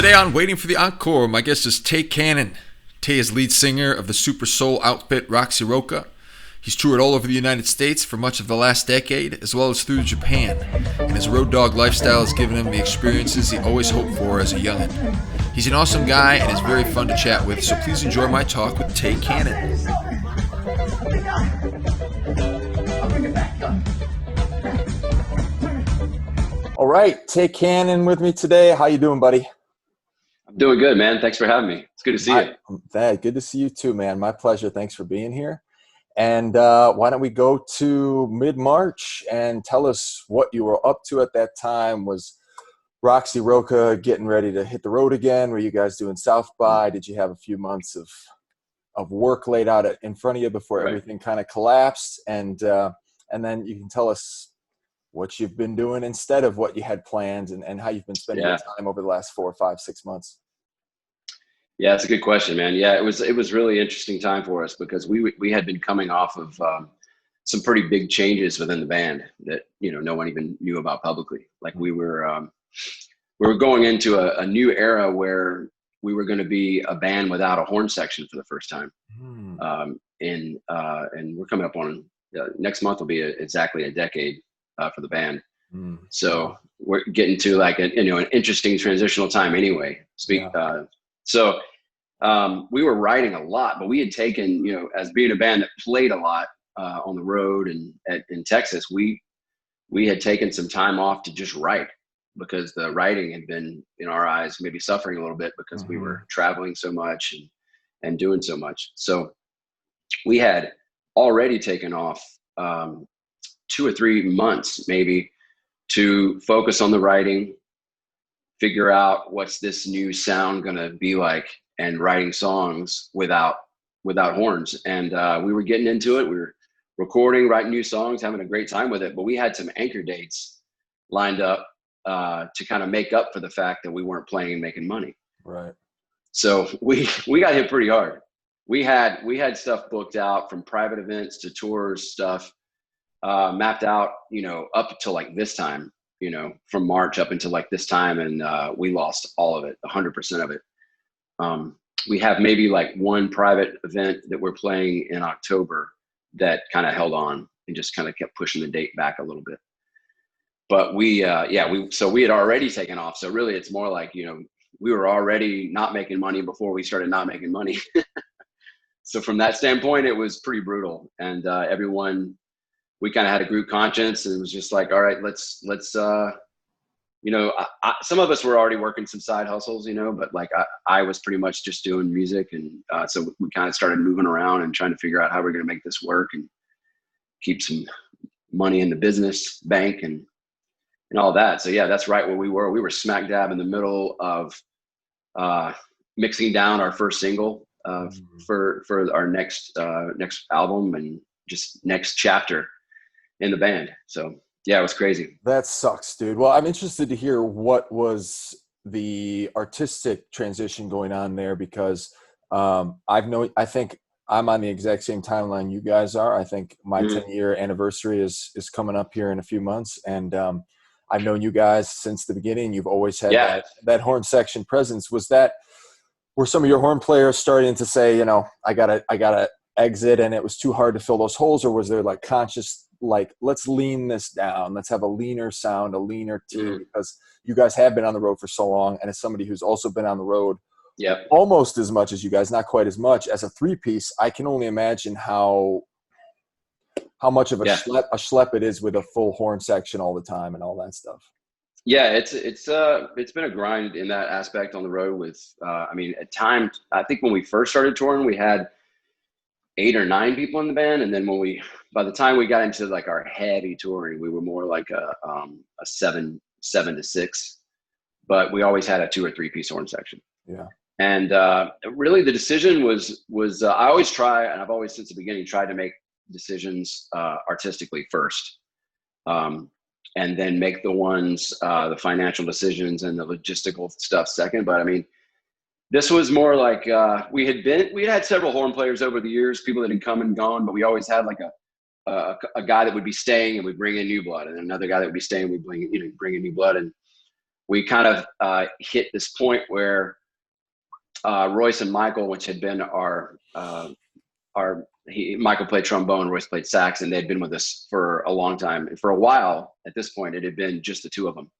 Today on Waiting for the Encore, my guest is TAYE CANNON. TAYE is lead singer of the super soul outfit Roxy Roca. He's toured all over the United States for much of the last decade, as well as through Japan, and his road dog lifestyle has given him the experiences he always hoped for as a youngin'. He's an awesome guy and is very fun to chat with, so please enjoy my talk with TAYE CANNON. All right, TAYE CANNON with me today. How you doing, buddy? I'm doing good, man. Thanks for having me. It's good to see you. Good to see you too, man. My pleasure. Thanks for being here. And why don't we go to mid-March and tell us what you were up to at that time? Was Roxy Roca getting ready to hit the road again? Were you guys doing South by? Did you have a few months of work laid out in front of you before everything kind of collapsed? And then you can tell us what you've been doing instead of what you had planned, and how you've been spending your time over the last 4 or 5, 6 months. Yeah, it's a good question, man. Yeah, it was really interesting time for us because we had been coming off of some pretty big changes within the band that no one even knew about publicly. Like we were going into a new era where we were going to be a band without a horn section for the first time. And we're coming up on next month will be exactly a decade for the band. So we're getting to like an interesting transitional time anyway. So we were writing a lot, but we had taken, as being a band that played a lot on the road and in Texas, we had taken some time off to just write because the writing had been, in our eyes, maybe suffering a little bit because we were traveling so much and doing so much. So we had already taken off 2 or 3 months maybe to focus on the writing, figure out what's this new sound going to be like, and writing songs without horns. And we were getting into it. We were recording, writing new songs, having a great time with it. But we had some anchor dates lined up to kind of make up for the fact that we weren't playing and making money. Right. So we got hit pretty hard. We had stuff booked out, from private events to tours stuff, mapped out, up until like this time, from March up until like this time. And we lost all of it, 100% of it. We have maybe like one private event that we're playing in October that kind of held on and just kind of kept pushing the date back a little bit. But we had already taken off. So really it's more like, we were already not making money before we started not making money. So from that standpoint, it was pretty brutal. And everyone, we kind of had a group conscience, and it was just like, all right, let's some of us were already working some side hustles, but like I was pretty much just doing music. And so we kind of started moving around and trying to figure out how we're going to make this work and keep some money in the business bank and all that. So yeah, that's right where we were. We were smack dab in the middle of mixing down our first single for our next album and just next chapter in the band. So yeah, it was crazy. That sucks, dude. Well, I'm interested to hear what was the artistic transition going on there, because I think I'm on the exact same timeline you guys are. I think my 10-year anniversary is coming up here in a few months, and I've known you guys since the beginning. You've always had that horn section presence. Were some of your horn players starting to say, I gotta exit, and it was too hard to fill those holes, or was there like conscious, like, let's lean this down, let's have a leaner sound, a leaner team, because you guys have been on the road for so long, and as somebody who's also been on the road almost as much as you guys, not quite as much, as a 3-piece, I can only imagine how much of a schlep it is with a full horn section all the time and all that stuff. Yeah, it's been a grind in that aspect on the road with at times, I think when we first started touring, we had 8 or 9 people in the band, and then by the time we got into like our heavy touring, we were more like a 7 to 6, but we always had a 2 or 3 piece horn section. Yeah. And really the decision was I always try, and I've always since the beginning tried to make decisions artistically first, and then make the financial decisions and the logistical stuff second. But this was more like we had several horn players over the years, people that had come and gone, but we always had like a guy that would be staying and we'd bring in new blood, and another guy that would be staying, we'd bring in new blood. And we kind of hit this point where Royce and Michael, which had been Michael played trombone, Royce played sax, and they'd been with us for a long time. For a while, at this point, it had been just the two of them.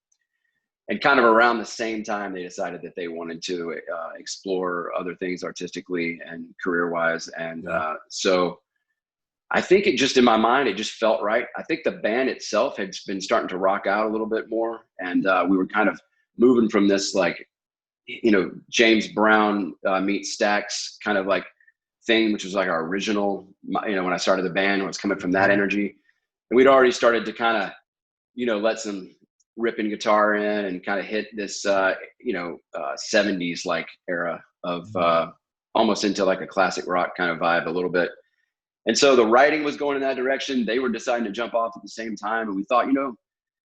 And kind of around the same time, they decided that they wanted to explore other things artistically and career-wise. And so I think it just, in my mind, it just felt right. I think the band itself had been starting to rock out a little bit more. And we were kind of moving from this, like, James Brown meets Stax kind of like thing, which was like our original, when I started the band, it was coming from that energy. And we'd already started to kind of, let some ripping guitar in and kind of hit this, 70s like era of almost into like a classic rock kind of vibe a little bit. And so the writing was going in that direction. They were deciding to jump off at the same time. And we thought,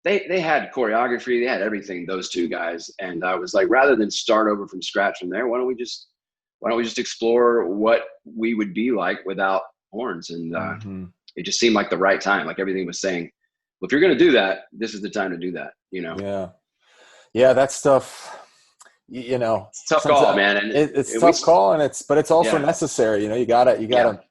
they had choreography, they had everything, those two guys. And I was like, rather than start over from scratch from there, why don't we just explore what we would be like without horns? And it just seemed like the right time. Like everything was saying, well, if you're going to do that, this is the time to do that, Yeah, that stuff, it's a tough call, man. And it's a tough call, but it's also necessary. You gotta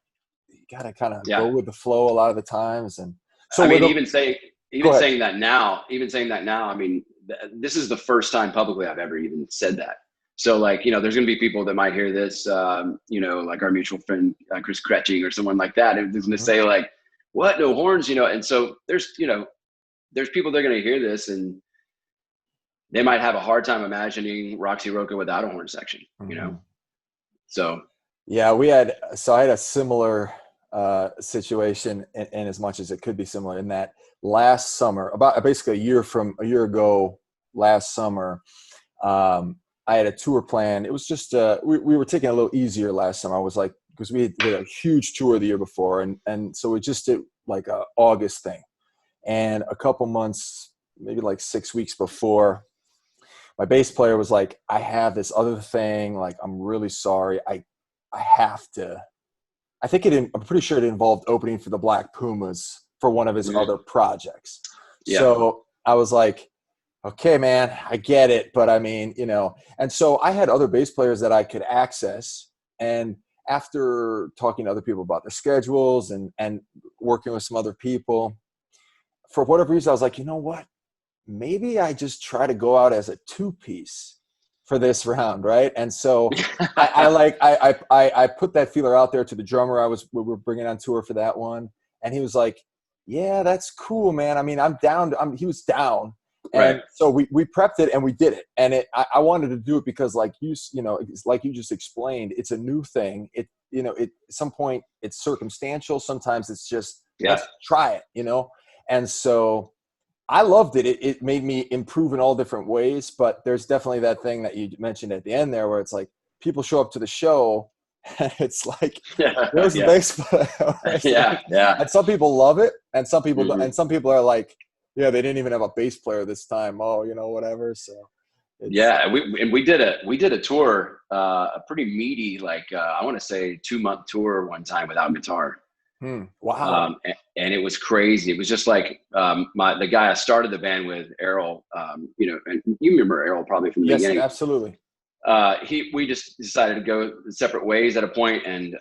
kind of go with the flow a lot of the times. And so even saying that now, I mean, this is the first time publicly I've ever even said that. So like, there's going to be people that might hear this, like our mutual friend, Chris Kretsching or someone like that. And they're going to say like, what, no horns, And so there's people that are going to hear this and they might have a hard time imagining Roxy Roca without a horn section, So. Yeah, I had a similar situation, and as much as it could be similar, in that last summer, about basically a year ago, last summer, I had a tour plan. It was just we were taking it a little easier last summer. I was like, because we had a huge tour the year before, and so we just did like a August thing, and a couple months, maybe like 6 weeks before, my bass player was like, I have this other thing, like, I'm really sorry, I have to. I'm pretty sure it involved opening for the Black Pumas for one of his other projects. Yeah. So I was like, okay, man, I get it. But I mean, and so I had other bass players that I could access. And after talking to other people about their schedules and working with some other people, for whatever reason, I was like, you know what? Maybe I just try to go out as a two-piece for this round, right? And so I put that feeler out there to the drummer we were bringing on tour for that one, and he was like, "Yeah, that's cool, man. I mean, I'm down." He was down, and so we prepped it and we did it. And I wanted to do it because, like it's like you just explained, it's a new thing. At some point it's circumstantial. Sometimes it's just let's try it, And so I loved it. It made me improve in all different ways, but there's definitely that thing that you mentioned at the end there where it's like people show up to the show and it's like, where's the bass player? And some people love it and some people don't, and some people are like, yeah, they didn't even have a bass player this time. Oh, whatever. So we did a tour, a pretty meaty, like I want to say 2-month tour one time without guitar. Wow. And it was crazy. It was just like the guy I started the band with, Errol, and you remember Errol probably from the beginning. Yes, absolutely. We just decided to go separate ways at a point, and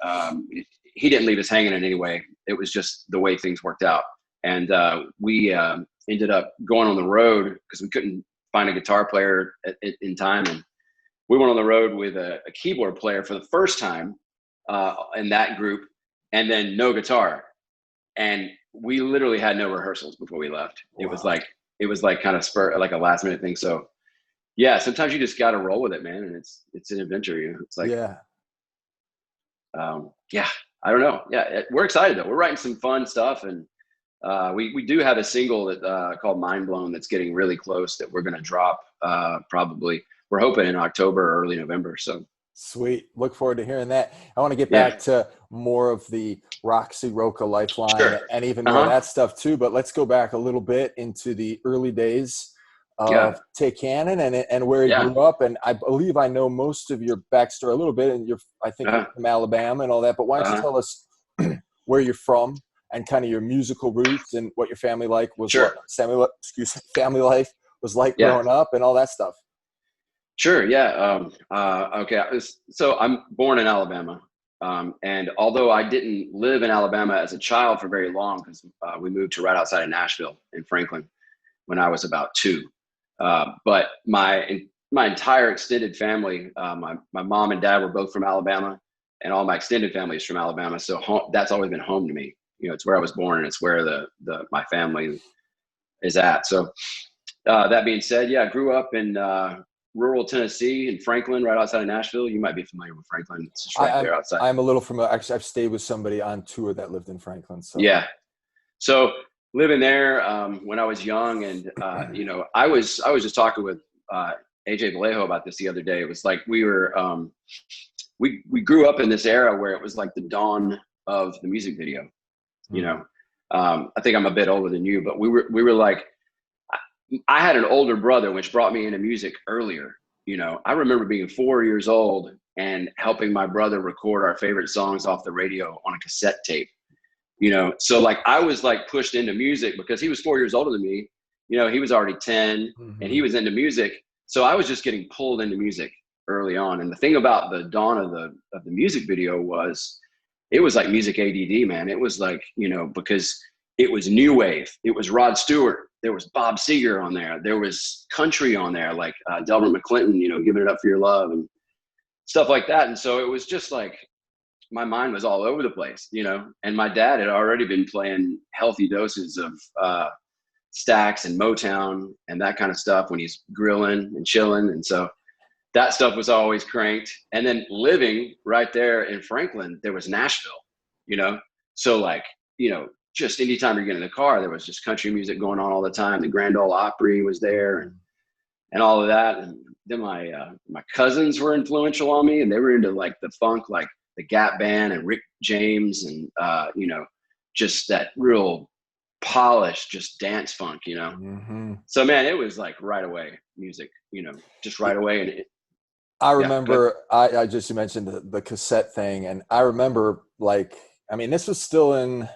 he didn't leave us hanging in any way. It was just the way things worked out. And we ended up going on the road because we couldn't find a guitar player in time. And we went on the road with a keyboard player for the first time in that group, and then no guitar. And we literally had no rehearsals before we left. Wow. It was like kind of like a last minute thing. So yeah, sometimes you just got to roll with it, man. And it's an adventure. It's like, I don't know. Yeah. We're excited though. We're writing some fun stuff. And we do have a single that called Mind Blown that's getting really close that we're going to drop probably, we're hoping in October or early November. So sweet. Look forward to hearing that. I want to get back to more of the Roxy Roca Lifeline and even more of that stuff too. But let's go back a little bit into the early days of TAYE CANNON and where you grew up. And I believe I know most of your backstory a little bit. And I think you're from Alabama and all that. But why don't you tell us where you're from and kind of your musical roots and what your family life was? Family life was like Yeah. growing up and all that stuff. Sure. Yeah. Okay. So I'm born in Alabama. And although I didn't live in Alabama as a child for very long, because we moved to right outside of Nashville in Franklin when I was about 2. But my entire extended family, my mom and dad were both from Alabama, and all my extended family is from Alabama. So that's always been home to me. You know, it's where I was born, and it's where my family is at. So that being said, yeah, I grew up in rural Tennessee in Franklin, right outside of Nashville. You might be familiar with Franklin. It's just right there outside. I'm a little familiar. Actually, I've stayed with somebody on tour that lived in Franklin. So Yeah. So living there when I was young, and you know, I was just talking with AJ Vallejo about this the other day. It was like we were we grew up in this era where it was like the dawn of the music video. You know, I think I'm a bit older than you, but we were like, I had an older brother, which brought me into music earlier. You know, I remember being 4 years old and helping my brother record our favorite songs off the radio on a cassette tape. You know, so like I was like pushed into music because he was 4 years older than me. You know, he was already 10 and he was into music. So I was just getting pulled into music early on. And the thing about the dawn of the music video was it was like music ADD, man. It was like, you know, because it was new wave. It was Rod Stewart. There was Bob Seger on there. There was country on there, like Delbert McClinton, you know, Giving It Up for Your Love and stuff like that. And so it was just like, my mind was all over the place, you know, and my dad had already been playing healthy doses of Stax and Motown and that kind of stuff when he's grilling and chilling. And so that stuff was always cranked. And then living right there in Franklin, there was Nashville, you know, so like, you know, just anytime you get in the car, there was just country music going on all the time. The Grand Ole Opry was there and all of that. And then my cousins were influential on me, and they were into like the funk, like the Gap Band and Rick James, and you know, just that real polished, just dance funk, you know. So man, it was like right away music, you know, just right away. And I remember, I just mentioned the cassette thing, and I remember like, I mean, this was still in,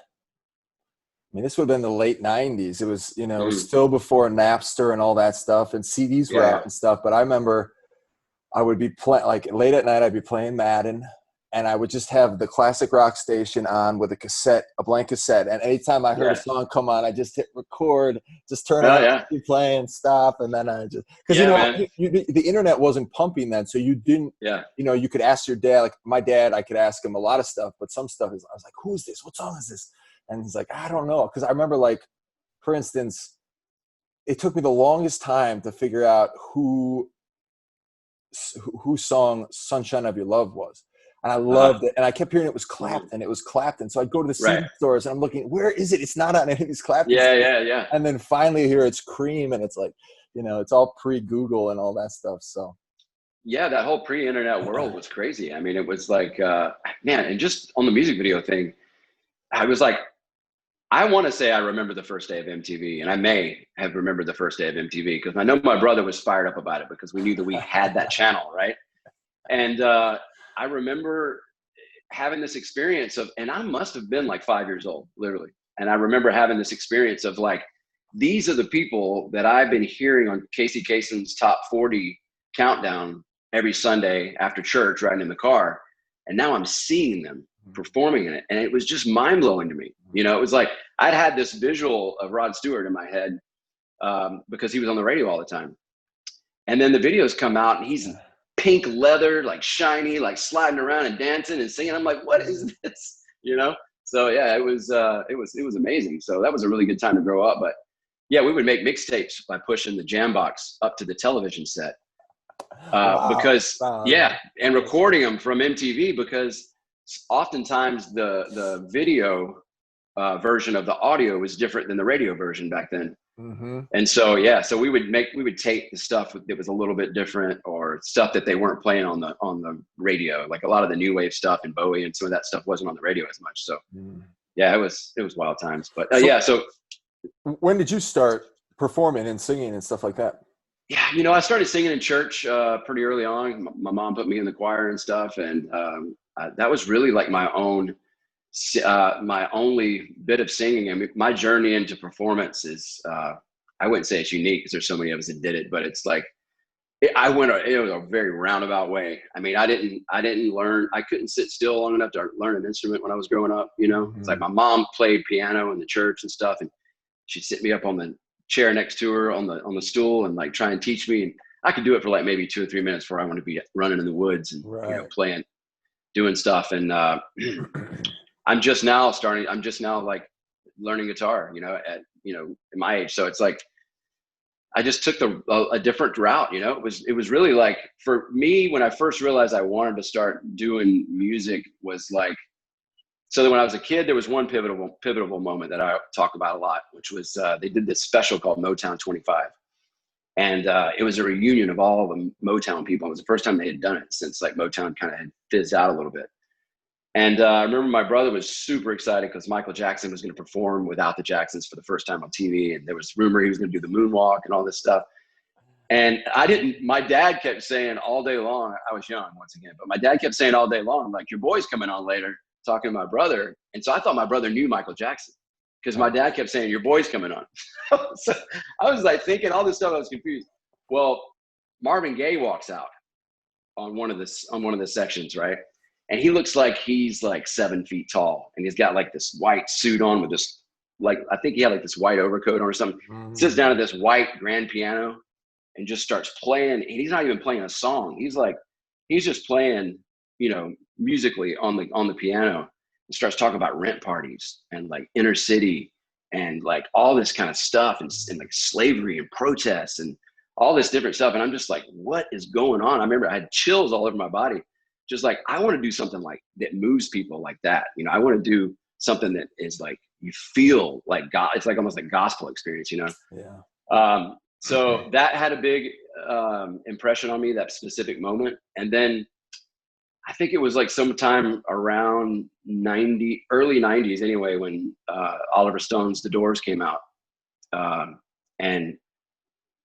this would have been the late 90s. It was, you know, still before Napster and all that stuff, and CDs were out and stuff. But I remember I would be playing, like late at night, I'd be playing Madden, and I would just have the classic rock station on with a cassette, a blank cassette. And anytime I heard a song come on, I just hit record, just turn it on, keep playing, stop. And then I just, because, the internet wasn't pumping then. So you didn't, you know, you could ask your dad, like my dad, I could ask him a lot of stuff, but some stuff is, I was like, who's this? What song is this? And he's like, I don't know. Because I remember, like, for instance, it took me the longest time to figure out who song Sunshine of Your Love was. And I loved it. And I kept hearing it was Clapton. It was Clapton. So I'd go to the CD stores and I'm looking, where is it? It's not on any of these Clapton songs. And then finally I hear it's Cream, and it's like, you know, it's all pre-Google and all that stuff. So yeah, that whole pre-internet world was crazy. I mean, it was like, man, and just on the music video thing, I was like, I want to say I remember the first day of MTV, and I may have remembered the first day of MTV because I know my brother was fired up about it because we knew that we had that channel, right? And I remember having this experience of, and I must have been like 5 years old, literally. And I remember having this experience of like, these are the people that I've been hearing on Casey Kasem's Top 40 countdown every Sunday after church, riding in the car. And now I'm seeing them performing in it. And it was just mind blowing to me. You know, it was like, I'd had this visual of Rod Stewart in my head because he was on the radio all the time. And then the videos come out and he's pink leather, like shiny, like sliding around and dancing and singing. I'm like, what is this? You know? So yeah, it was amazing. So that was a really good time to grow up. But yeah, we would make mixtapes by pushing the jam box up to the television set and recording them from MTV, because oftentimes the video version of the audio was different than the radio version back then. And so, so we would tape the stuff that was a little bit different, or stuff that they weren't playing on the radio. Like a lot of the new wave stuff and Bowie and some of that stuff wasn't on the radio as much. So yeah, it was wild times, but So when did you start performing and singing and stuff like that? Yeah, you know, I started singing in church pretty early on. My mom put me in the choir and stuff, and that was really like my only bit of singing. I mean, my journey into performance is I wouldn't say it's unique because there's so many of us that did it, but it's like, it was a very roundabout way. I mean, I couldn't sit still long enough to learn an instrument when I was growing up, you know. It's like my mom played piano in the church and stuff, and she'd sit me up on the chair next to her on the stool and like try and teach me. And I could do it for like maybe 2 or 3 minutes before I want to be running in the woods and, you know, playing, doing stuff. And I'm just now like learning guitar, you know, at my age. So it's like, I just took a different route, you know. It was really like, for me, when I first realized I wanted to start doing music was like, so that when I was a kid, there was one pivotal moment that I talk about a lot, which was they did this special called Motown 25. And it was a reunion of all the Motown people. It was the first time they had done it since like Motown kind of had fizzed out a little bit. And I remember my brother was super excited because Michael Jackson was going to perform without the Jacksons for the first time on TV. And there was rumor he was going to do the moonwalk and all this stuff. And my dad kept saying all day long, I was young once again, but my dad kept saying all day long, like, your boy's coming on later, talking to my brother. And so I thought my brother knew Michael Jackson because my dad kept saying, your boy's coming on. So I was like thinking all this stuff. I was confused. Well, Marvin Gaye walks out on one of the sections, right? And he looks like he's like 7 feet tall, and he's got like this white suit on with this, like, I think he had like this white overcoat on or something. Sits down at this white grand piano and just starts playing. And he's not even playing a song. He's just playing, you know, musically on the piano, and starts talking about rent parties and like inner city and like all this kind of stuff and like slavery and protests and all this different stuff. And I'm just like, what is going on? I remember I had chills all over my body. Just like, I want to do something like that moves people like that. You know, I want to do something that is like, you feel like God. It's like almost like gospel experience, you know? Yeah. So that had a big impression on me, that specific moment. And then I think it was like sometime around early 90s anyway, when Oliver Stone's The Doors came out. And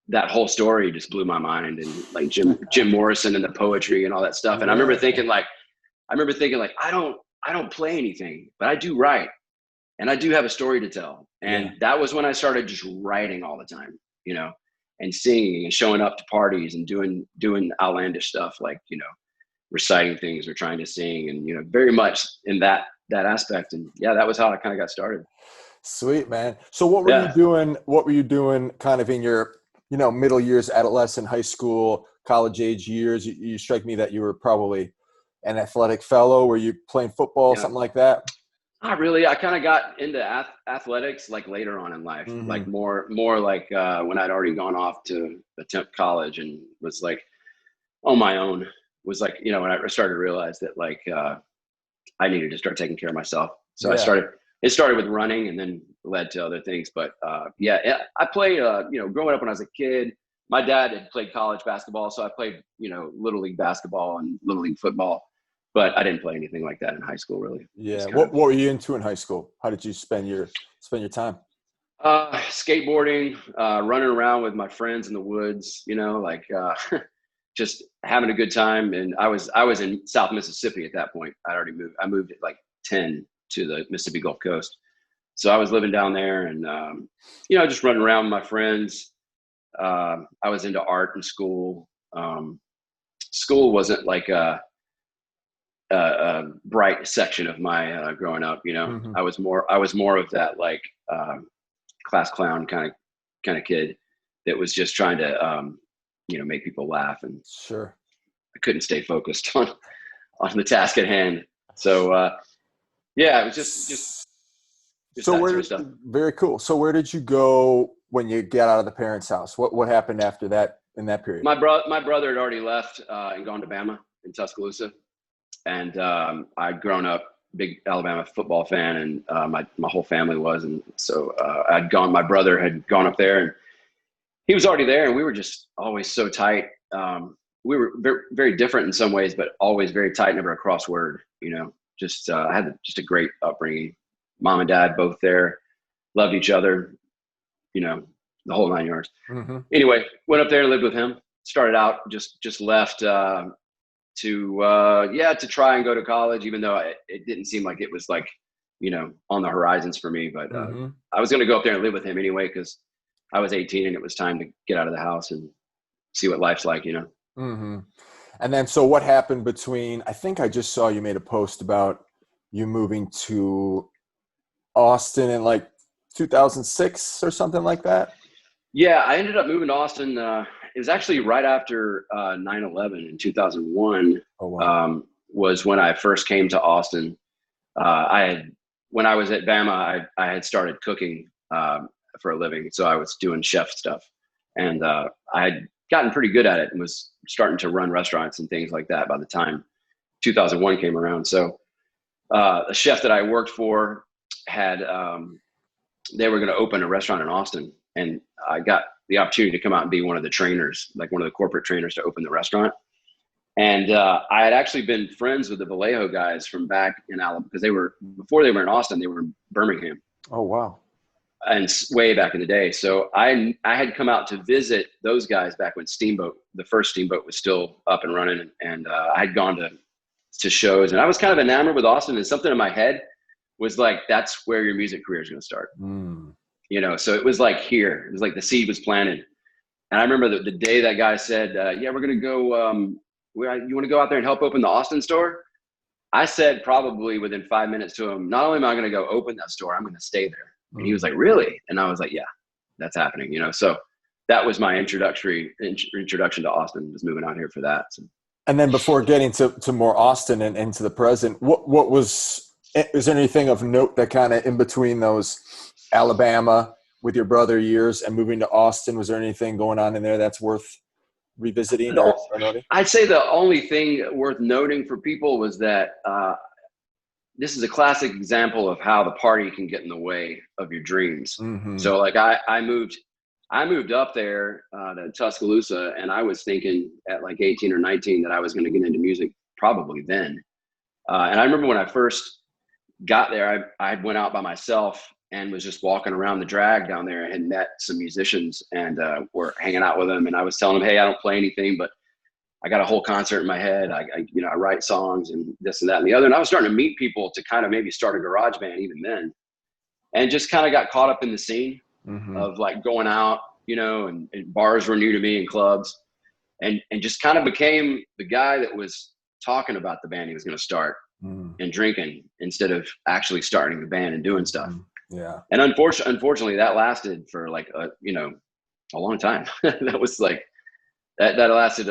that whole story just blew my mind, and like Jim Morrison and the poetry and all that stuff. And I remember thinking like, I don't play anything, but I do write, and I do have a story to tell. And that was when I started just writing all the time, you know, and singing and showing up to parties and doing outlandish stuff, like, you know, reciting things or trying to sing, and, you know, very much in that aspect. And yeah, that was how I kind of got started. Sweet, man. So what were you doing? What were you doing kind of in your, you know, middle years, adolescent, high school, college age years? You strike me that you were probably an athletic fellow. Were you playing football, something like that? Not really. I kind of got into athletics like later on in life, like more like when I'd already gone off to attempt college and was like on my own. Was like, you know, when I started to realize that like I needed to start taking care of myself. So it started with running and then led to other things. But I played, you know, growing up when I was a kid, my dad had played college basketball. So I played, you know, little league basketball and little league football, but I didn't play anything like that in high school, really. Yeah. What were you into in high school? How did you spend your time? Skateboarding, running around with my friends in the woods, you know, like, just having a good time. And I was in South Mississippi at that point. I'd already moved. I moved at like 10 to the Mississippi Gulf Coast. So I was living down there and, you know, just running around with my friends. I was into art in school. School wasn't like a bright section of my growing up, you know. I was more of that like class clown kind of kid that was just trying to, you know, make people laugh. And sure, I couldn't stay focused on the task at hand. So it was just so very cool. So where did you go when you got out of the parents' house? What happened after that in that period? My brother had already left and gone to Bama in Tuscaloosa, and I'd grown up big Alabama football fan, and my whole family was, and so my brother had gone up there, and he was already there, and we were just always so tight. We were very, very different in some ways, but always very tight, never a cross word, you know. Just I had just a great upbringing. Mom and dad both there, loved each other, you know, the whole 9 yards. Anyway, went up there and lived with him. Started out just left to try and go to college, even though it didn't seem like it was like, you know, on the horizons for me. But I was going to go up there and live with him anyway, because I was 18 and it was time to get out of the house and see what life's like, you know? Mm-hmm. And then, so what happened between, I think I just saw you made a post about you moving to Austin in like 2006 or something like that. Yeah, I ended up moving to Austin. It was actually right after 9/11 in 2001, Oh, wow. was when I first came to Austin. When I was at Bama, I had started cooking for a living. So I was doing chef stuff. And I had gotten pretty good at it and was starting to run restaurants and things like that by the time 2001 came around. So the chef that I worked for had, they were going to open a restaurant in Austin. And I got the opportunity to come out and be one of the trainers, like one of the corporate trainers to open the restaurant. And I had actually been friends with the Vallejo guys from back in Alabama, because before they were in Austin, they were in Birmingham. Oh, wow. And way back in the day. So I had come out to visit those guys back when the first Steamboat was still up and running. And I had gone to shows, and I was kind of enamored with Austin, and something in my head was like, that's where your music career is going to start. Mm. You know, so it was like here, it was like the seed was planted. And I remember the day that guy said, yeah, we're going to go, you want to go out there and help open the Austin store? I said probably within 5 minutes to him, not only am I going to go open that store, I'm going to stay there. And he was like, really? And I was like, yeah, that's happening. You know, so that was my introduction to Austin, was moving out here for that. So. And then before getting to more Austin and to the present, is there anything of note that kind of in between those Alabama with your brother years and moving to Austin, was there anything going on in there that's worth revisiting or noting? I'd say the only thing worth noting for people was that this is a classic example of how the party can get in the way of your dreams. Mm-hmm. So like I moved up there to Tuscaloosa, and I was thinking at like 18 or 19 that I was going to get into music probably then. And I remember when I first got there, I went out by myself and was just walking around the drag down there, and had met some musicians and were hanging out with them. And I was telling them, hey, I don't play anything, but I got a whole concert in my head. I write songs and this and that and the other. And I was starting to meet people to kind of maybe start a garage band even then, and just kind of got caught up in the scene of like going out, you know, and bars were new to me and clubs, and just kind of became the guy that was talking about the band he was going to start and drinking instead of actually starting the band and doing stuff. Yeah. And unfortunately that lasted for like a long time. That was like, that lasted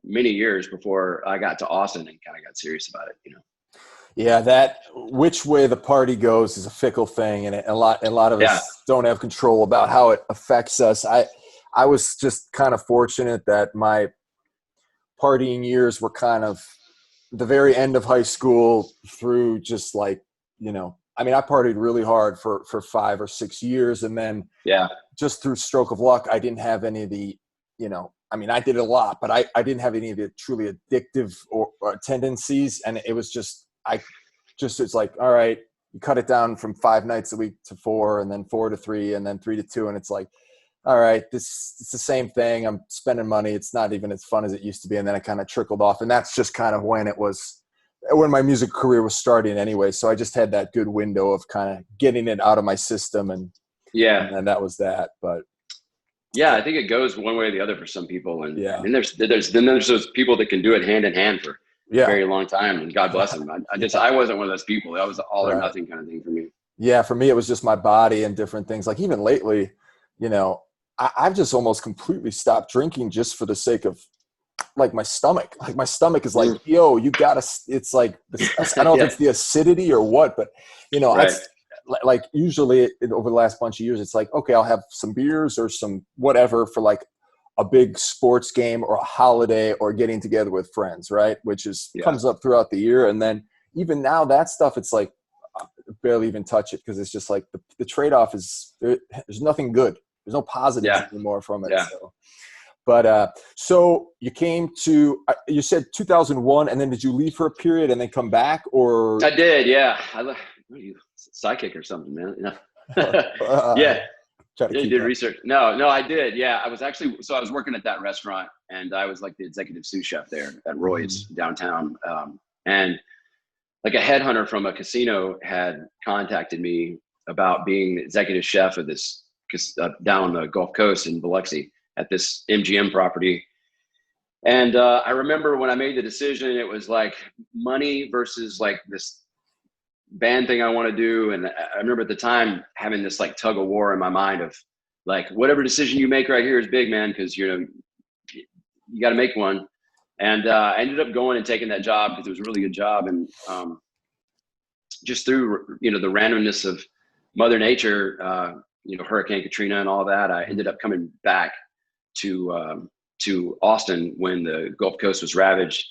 many years before I got to Austin and kind of got serious about it, you know? Yeah, that which way the party goes is a fickle thing, and a lot of us don't have control about how it affects us. I was just kind of fortunate that my partying years were kind of the very end of high school through just like, you know, I mean, I partied really hard for 5 or 6 years, and then just through stroke of luck, I didn't have any of the, you know, I mean, I did a lot, but I didn't have any of the truly addictive or tendencies. And it was just, it's like, all right, you cut it down from 5 nights a week to 4, and then 4 to 3, and then 3 to 2. And it's like, all right, it's the same thing. I'm spending money. It's not even as fun as it used to be. And then it kind of trickled off. And that's just kind of when my music career was starting anyway. So I just had that good window of kind of getting it out of my system. And that was that. But yeah, I think it goes one way or the other for some people. And then there's those people that can do it hand in hand for a very long time, and God bless them. I wasn't one of those people. That was all or nothing kind of thing for me. Yeah. For me, it was just my body and different things. Like even lately, you know, I've just almost completely stopped drinking just for the sake of like my stomach. Like my stomach is like, yo, you gotta, it's like, I don't know if it's the acidity or what, but you know, like usually over the last bunch of years, it's like, okay, I'll have some beers or some whatever for like a big sports game or a holiday or getting together with friends, right? Which comes up throughout the year. And then even now that stuff, it's like barely even touch it, because it's just like the trade-off is there's nothing good. There's no positives anymore from it. Yeah. So. But so you came to, you said 2001, and then did you leave for a period and then come back, or? I did, yeah. What are you, psychic or something, man? Yeah. You did research. No, I did. Yeah, I was working at that restaurant, and I was like the executive sous chef there at Roy's downtown. And like a headhunter from a casino had contacted me about being the executive chef of this down on the Gulf Coast in Biloxi at this MGM property. And I remember when I made the decision, it was like money versus like this band thing I want to do. And I remember at the time having this like tug of war in my mind of like, whatever decision you make right here is big, man, because you got to make one. And I ended up going and taking that job because it was a really good job. And just through the randomness of Mother Nature, Hurricane Katrina and all that, I ended up coming back to Austin when the Gulf Coast was ravaged.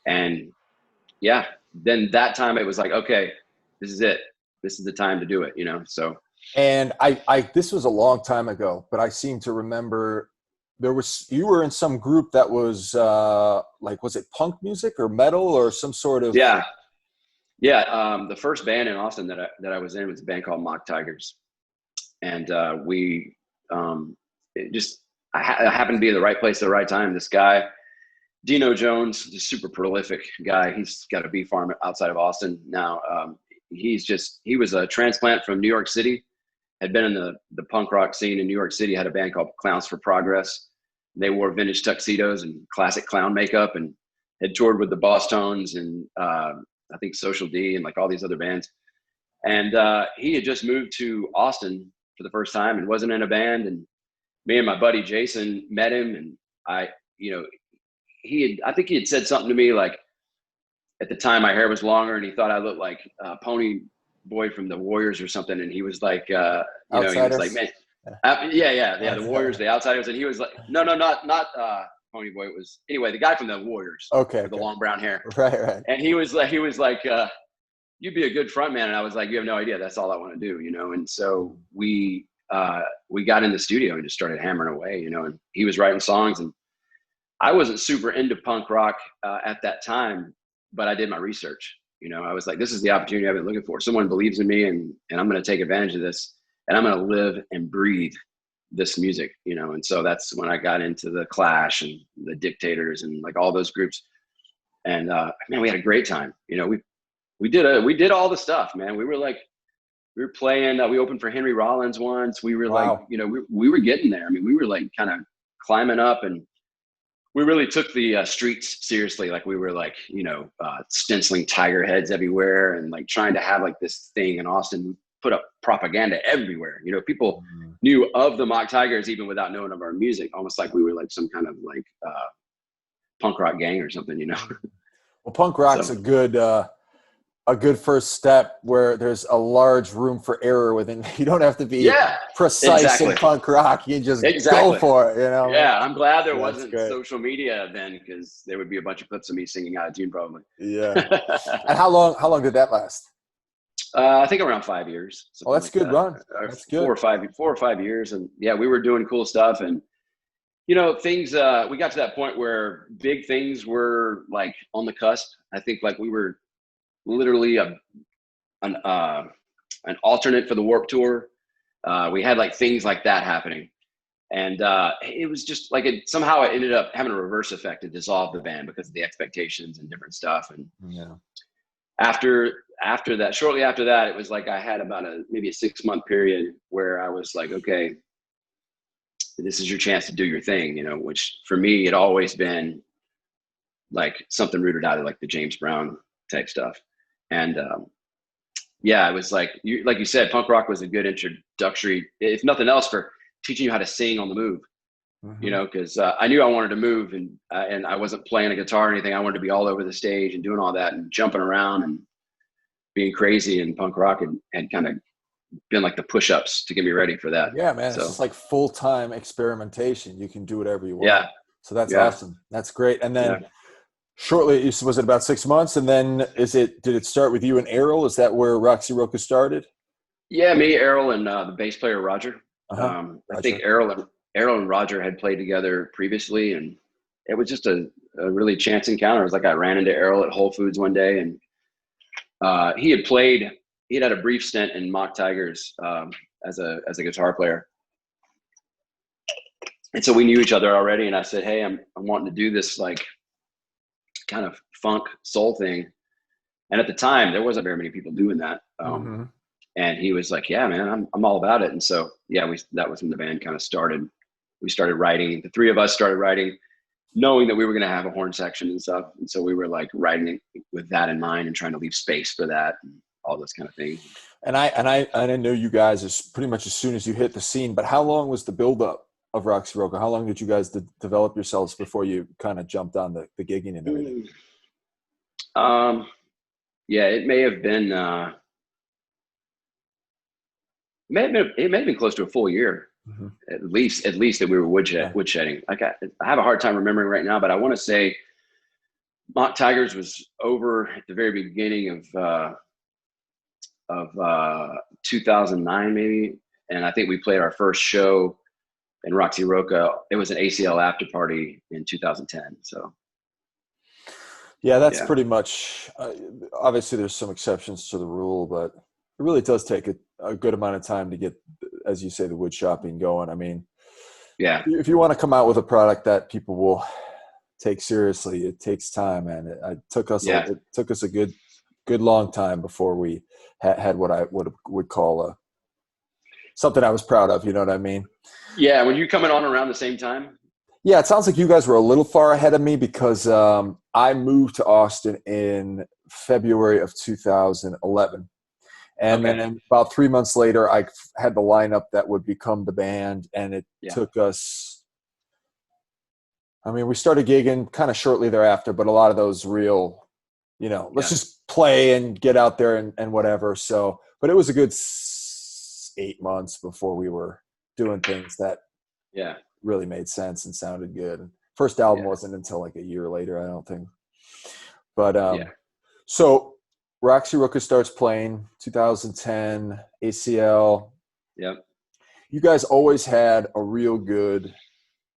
And yeah, then that time it was like, okay, this is it. This is the time to do it, so. And I this was a long time ago, but I seem to remember you were in some group that was was it punk music or metal or some sort of? Yeah. The first band in Austin that I was in was a band called Mock Tigers. And I happened to be in the right place at the right time. This guy, Dino Jones, just super prolific guy. He's got a bee farm outside of Austin now. He was a transplant from New York City, had been in the punk rock scene in New York City, had a band called Clowns for Progress. They wore vintage tuxedos and classic clown makeup and had toured with the Boss Tones and I think Social D and like all these other bands. And he had just moved to Austin for the first time and wasn't in a band. And me and my buddy Jason met him, and I think he had said something to me like, at the time my hair was longer and he thought I looked like Pony Boy from the Warriors or something. And he was like, he was like, man, the Warriors, the Outsiders. And he was like, no, not Pony Boy. It was, anyway, the guy from the Warriors. Okay. With the long brown hair. Right. And he was like, you'd be a good front man. And I was like, you have no idea. That's all I want to do, And so we got in the studio and just started hammering away, and he was writing songs, and I wasn't super into punk rock at that time, but I did my research. I was like, this is the opportunity I've been looking for. Someone believes in me, and I'm going to take advantage of this, and I'm going to live and breathe this music, And so that's when I got into the Clash and the Dictators and like all those groups. And man, we had a great time. We did all the stuff, man. We were playing, we opened for Henry Rollins once. We were wow. we were getting there. I mean, we were like kind of climbing up, and we really took the streets seriously. Like we were like, stenciling tiger heads everywhere and like trying to have like this thing in Austin. We put up propaganda everywhere. People knew of the Mock Tigers even without knowing of our music, almost like we were like some kind of like punk rock gang or something, Well, punk rock's a good first step where there's a large room for error within. You don't have to be precise in punk rock. You just go for it, Yeah, I'm glad there wasn't social media then, because there would be a bunch of clips of me singing out of tune probably. Yeah. And how long did that last? I think around 5 years. Oh, that's a good run. That's good. 4 or 5 years. And yeah, we were doing cool stuff. And, things, we got to that point where big things were like on the cusp. I think like we were literally an alternate for the Warped Tour. We had like things like that happening. And it was just like somehow it ended up having a reverse effect to dissolve the band because of the expectations and different stuff. And after that, shortly after that, it was like I had about maybe a 6-month period where I was like, okay, this is your chance to do your thing, which for me had always been like something rooted out of like the James Brown type stuff. And it was like you said, punk rock was a good introductory, if nothing else, for teaching you how to sing on the move. Because I knew I wanted to move, and I wasn't playing a guitar or anything. I wanted to be all over the stage and doing all that and jumping around and being crazy. And punk rock had kind of been like the push-ups to get me ready for that. Yeah, man, it's just like full-time experimentation. You can do whatever you want. Yeah. So that's awesome. That's great. And then shortly, was it about 6 months? And then did it start with you and Errol? Is that where Roxy Roca started? Yeah, me, Errol, and the bass player Roger. I think Errol and Roger had played together previously, and it was just a really chance encounter. It was like I ran into Errol at Whole Foods one day, and he had a brief stint in Mock Tigers as a guitar player. And so we knew each other already, and I said, hey, I'm wanting to do this like kind of funk soul thing. And at the time, there wasn't very many people doing that. And he was like, yeah, man, I'm all about it. And so, yeah, that was when the band kind of started. We started writing. The three of us started writing, knowing that we were going to have a horn section and stuff. And so we were like writing it with that in mind and trying to leave space for that and all those kind of things. I didn't know you guys as pretty much as soon as you hit the scene. But how long was the buildup of Roxy Roca? How long did you guys develop yourselves before you kind of jumped on the gigging and everything? Um, yeah, it may have been. It may have been close to a full year, Mm-hmm. at least that we were woodshedding. I have a hard time remembering right now, but I want to say Mock Tigers was over at the very beginning of 2009 maybe, and I think we played our first show in Roxy Roca. It was an ACL after party in 2010. So Yeah, that's yeah, pretty much. Obviously, there's some exceptions to the rule, but it really does take a good amount of time to get, as you say, the wood shopping going. I mean, yeah, if you want to come out with a product that people will take seriously, it takes time, and yeah, it took us a good long time before we had what I would call a something I was proud of. You know what I mean? yeah. Were you coming on around the same time? Yeah, it sounds like you guys were a little far ahead of me because I moved to Austin in February of 2011. And Okay, then about 3 months later, I had the lineup that would become the band. And it yeah, took us, I mean, we started gigging kind of shortly thereafter, but a lot of those real, let's yeah, just play and get out there and whatever. So, but it was a good 8 months before we were doing things that yeah, really made sense and sounded good. First album yeah, wasn't until like a year later, I don't think. But yeah, so Roxy Rooker starts playing 2010 ACL. yeah, You guys always had a real good,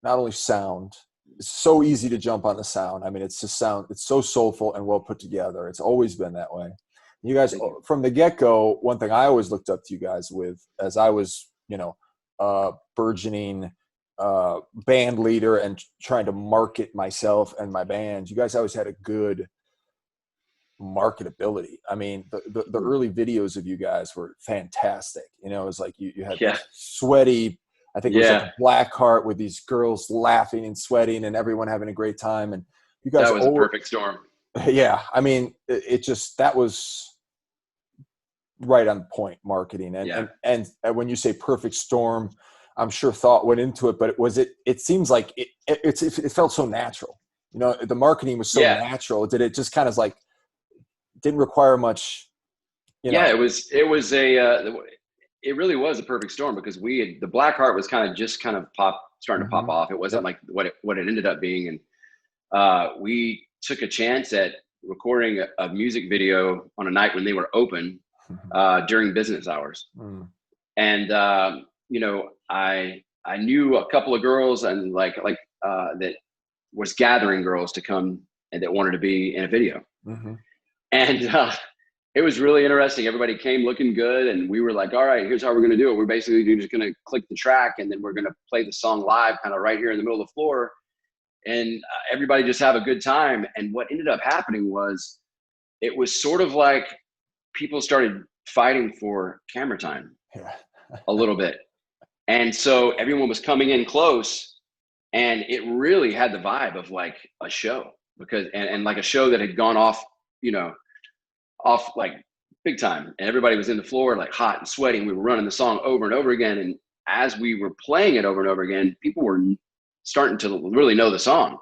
not only sound. It's so easy to jump on the sound. I mean, it's just sound. It's so soulful and well put together. It's always been that way. You guys, thank you. from the get go, one thing I always looked up to you guys with, as I was, burgeoning band leader and trying to market myself and my band. You guys always had a good marketability. I mean, the early videos of you guys were fantastic. It was like you had Yeah, this sweaty, I think it was like yeah. a black heart with these girls laughing and sweating and everyone having a great time. And you guys, That was a perfect storm. yeah, I mean, it just, that was right on point marketing. Yeah, And when you say perfect storm, I'm sure thought went into it, but it seems like it felt so natural. The marketing was so yeah, natural. Did it just kind of like, didn't require much, you yeah. know. It really was a perfect storm because the Blackheart was kind of starting to pop Mm-hmm. off. It wasn't Yep. like what it ended up being, and we took a chance at recording a music video on a night when they were open during business hours. Mm. And I knew a couple of girls and that was gathering girls to come and that wanted to be in a video. Mm-hmm. And it was really interesting. Everybody came looking good, and we were like, all right, here's how we're going to do it. We're basically just going to click the track, and then we're going to play the song live kind of right here in the middle of the floor, and everybody just have a good time. And what ended up happening was it was sort of like people started fighting for camera time Yeah. a little bit. And so everyone was coming in close, and it really had the vibe of like a show and like a show that had gone off, off like big time. And everybody was in the floor like hot and sweating. We were running the song over and over again. And as we were playing it over and over again, people were starting to really know the song.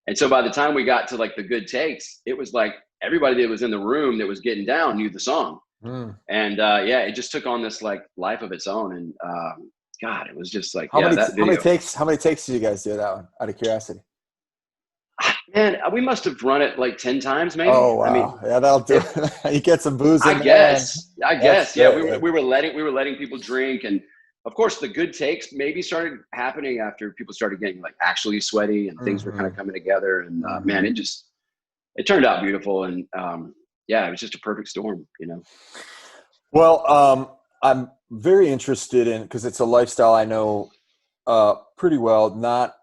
And so by the time we got to like the good takes, it was like everybody that was in the room that was getting down knew the song. Mm. And it just took on this like life of its own. And God, it was just like, How many that how many video. takes how many takes did you guys do that one? Out of curiosity. Man, we must have run it like 10 times, maybe. Oh I mean, wow, yeah, that'll do if it. You get some booze I in there, and guess, I that's guess, yeah, great. Yeah. we were letting people drink, and of course, the good takes maybe started happening after people started getting like actually sweaty, and things were kind Mm-hmm. of coming together. And Mm-hmm. man, it turned out beautiful, and it was just a perfect storm. Well, I'm very interested in, because it's a lifestyle I know pretty well, not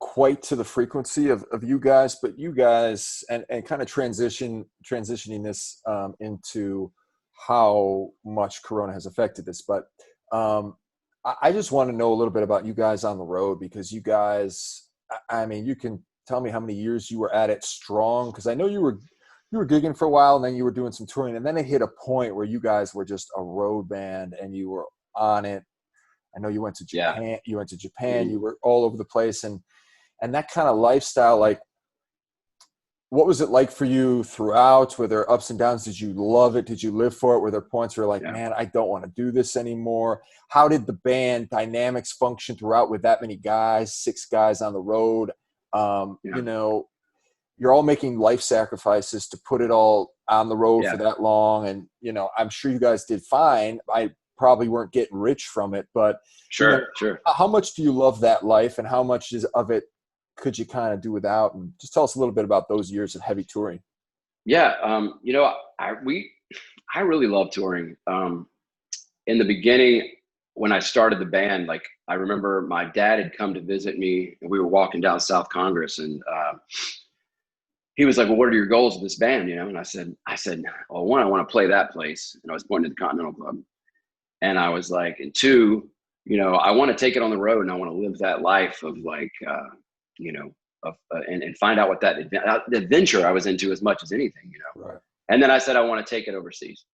quite to the frequency of you guys, but you guys and kind of transitioning this into how much Corona has affected this, but I just want to know a little bit about you guys on the road, because you guys, I mean, you can tell me how many years you were at it strong, because I know you were gigging for a while, and then you were doing some touring, and then it hit a point where you guys were just a road band and you were on it. I know you went to Yeah. Japan. You went to Japan. Mhm. You were all over the place, and that kind of lifestyle. Like, what was it like for you throughout? Were there ups and downs? Did you love it? Did you live for it? Were there points where you're like, Yeah. man, I don't want to do this anymore? How did the band dynamics function throughout with that many guys, 6 guys on the road? Yeah. You know, you're all making life sacrifices to put it all on the road for Yeah. that long. And, you know, I'm sure you guys did fine. I probably weren't getting rich from it, but, you know, Sure. Sure. how much do you love that life, and how much of it could you kind of do without? And just tell us a little bit about those years of heavy touring. Yeah. You know, I really love touring. In the beginning, when I started the band, like I remember my dad had come to visit me, and we were walking down South Congress, and he was like, "Well, what are your goals with this band?" You know, and I said, "Well, one, I want to play that place," and I was pointing to the Continental Club, and I was like, and two, you know, I want to take it on the road, and I want to live that life of like, you know, and find out what the adventure I was into as much as anything, you know. Right. And then I said I want to take it overseas,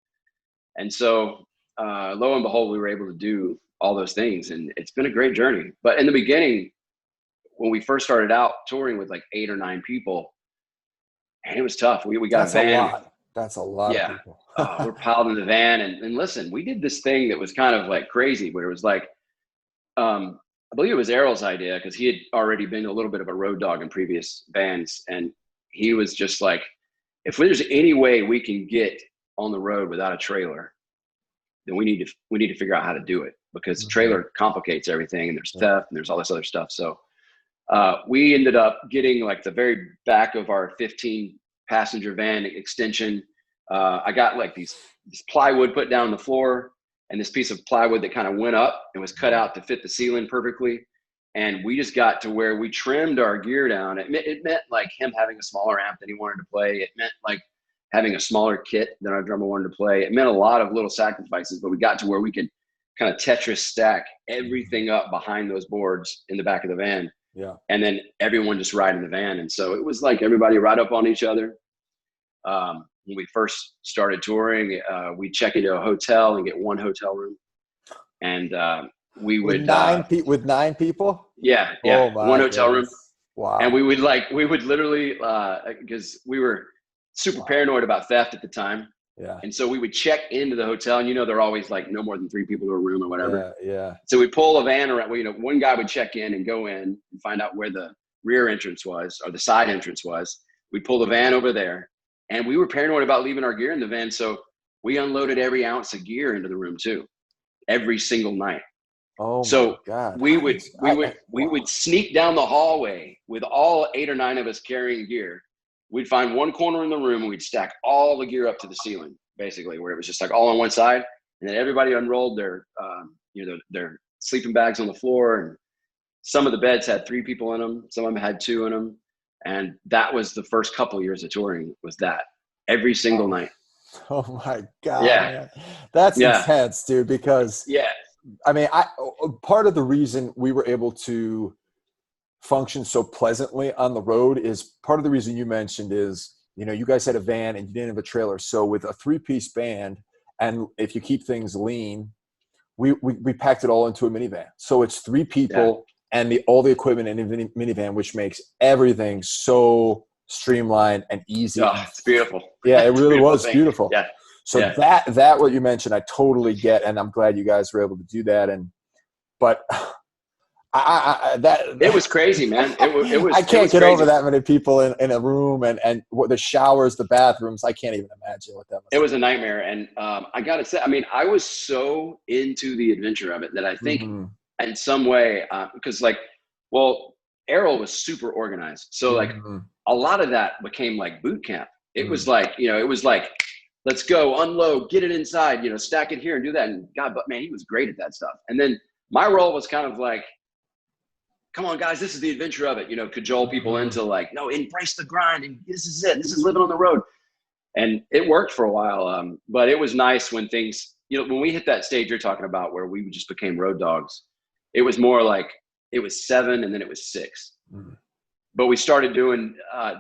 and so lo and behold, we were able to do all those things, and it's been a great journey. But in the beginning, when we first started out touring with like 8 or 9 people, and it was tough. We got a That's a van. lot. That's a lot of Yeah. people. We're piled in the van, and listen, we did this thing that was kind of like crazy, where it was like, I believe it was Errol's idea, because he had already been a little bit of a road dog in previous bands, and he was just like, if there's any way we can get on the road without a trailer, then we need to figure out how to do it, because the Mhm. trailer complicates everything, and there's Yeah. theft and there's all this other stuff. So we ended up getting like the very back of our 15 passenger van extension. I got like this plywood put down on the floor, and this piece of plywood that kind of went up and was cut out to fit the ceiling perfectly. And we just got to where we trimmed our gear down. It meant like him having a smaller amp than he wanted to play. It meant like having a smaller kit than our drummer wanted to play. It meant a lot of little sacrifices, but we got to where we could kind of Tetris stack everything up behind those boards in the back of the van, Yeah. and then everyone just ride in the van. And so it was like everybody ride up on each other. When we first started touring, we check into a hotel and get one hotel room, and we With would, with 9 people? yeah, Oh one my hotel room, goodness. and Wow. we would literally, because we were super Wow. paranoid about theft at the time, Yeah. and so we would check into the hotel, and they're always like no more than 3 people to a room or whatever. Yeah. Yeah. So we pull a van around. One guy would check in and go in and find out where the rear entrance was or the side entrance was. We'd pull the van over there, and we were paranoid about leaving our gear in the van, so we unloaded every ounce of gear into the room too, every single night. Oh my So God. we would we Wow. would sneak down the hallway with all 8 or 9 of us carrying gear. We'd find one corner in the room, and we'd stack all the gear up to the ceiling, basically, where it was just like all on one side, and then everybody unrolled their sleeping bags on the floor, and some of the beds had 3 people in them, some of them had 2 in them, and that was the first couple of years of touring. Was that every single Wow. night? Oh my God, Yeah, man. That's yeah, intense, dude, because yeah, I mean, part of the reason we were able to function so pleasantly on the road is part of the reason you mentioned is, you know, you guys had a van and you didn't have a trailer. So with a 3-piece band, and if you keep things lean, we packed it all into a minivan. So it's 3 yeah. people and all the equipment in a minivan, which makes everything so streamlined and easy. Oh, And it's beautiful. yeah, it It's a really beautiful was thing. beautiful. Yeah, So yeah. that what you mentioned, I totally get, and I'm glad you guys were able to do that. But It was crazy, man. I It can't was get over crazy. that many people in a room, and what the showers, the bathrooms. I can't even imagine what that It must was a nightmare, and I gotta say, I mean, I was so into the adventure of it that I be. think, Hmm. in some way, because like, well, Errol was super organized, so like Hmm. a lot of that became like boot camp. It was Hmm. like, it was like, let's go unload, get it inside, stack it here and do that. And God, but man, he was great at that stuff. And then my role was kind of like, come on, guys, this is the adventure of it. Cajole people Hmm. into like, no, embrace the grind, and this is it. This is living on the road. and it worked for a while. But it was nice when things, when we hit that stage you're talking about where we just became road dogs, it was more like it was 7 and then it was 6. Mm. But we started doing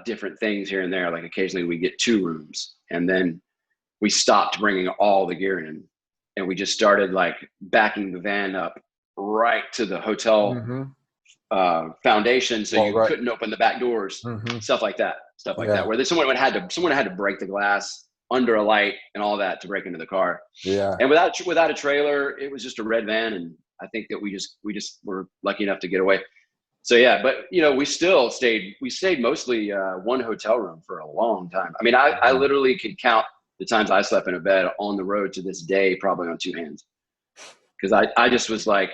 different things here and there. Like occasionally we get 2 rooms, and then we stopped bringing all the gear in, and we just started like backing the van up right to the hotel foundation, so you couldn't open the back doors, stuff like that, where someone had to break the glass under a light and all that to break into the car. Yeah. And without a trailer, it was just a red van, and I think that we just were lucky enough to get away. So yeah, but we stayed mostly one hotel room for a long time. I mean, I literally could count the times I slept in a bed on the road to this day, probably on 2 hands. Cause I just was like,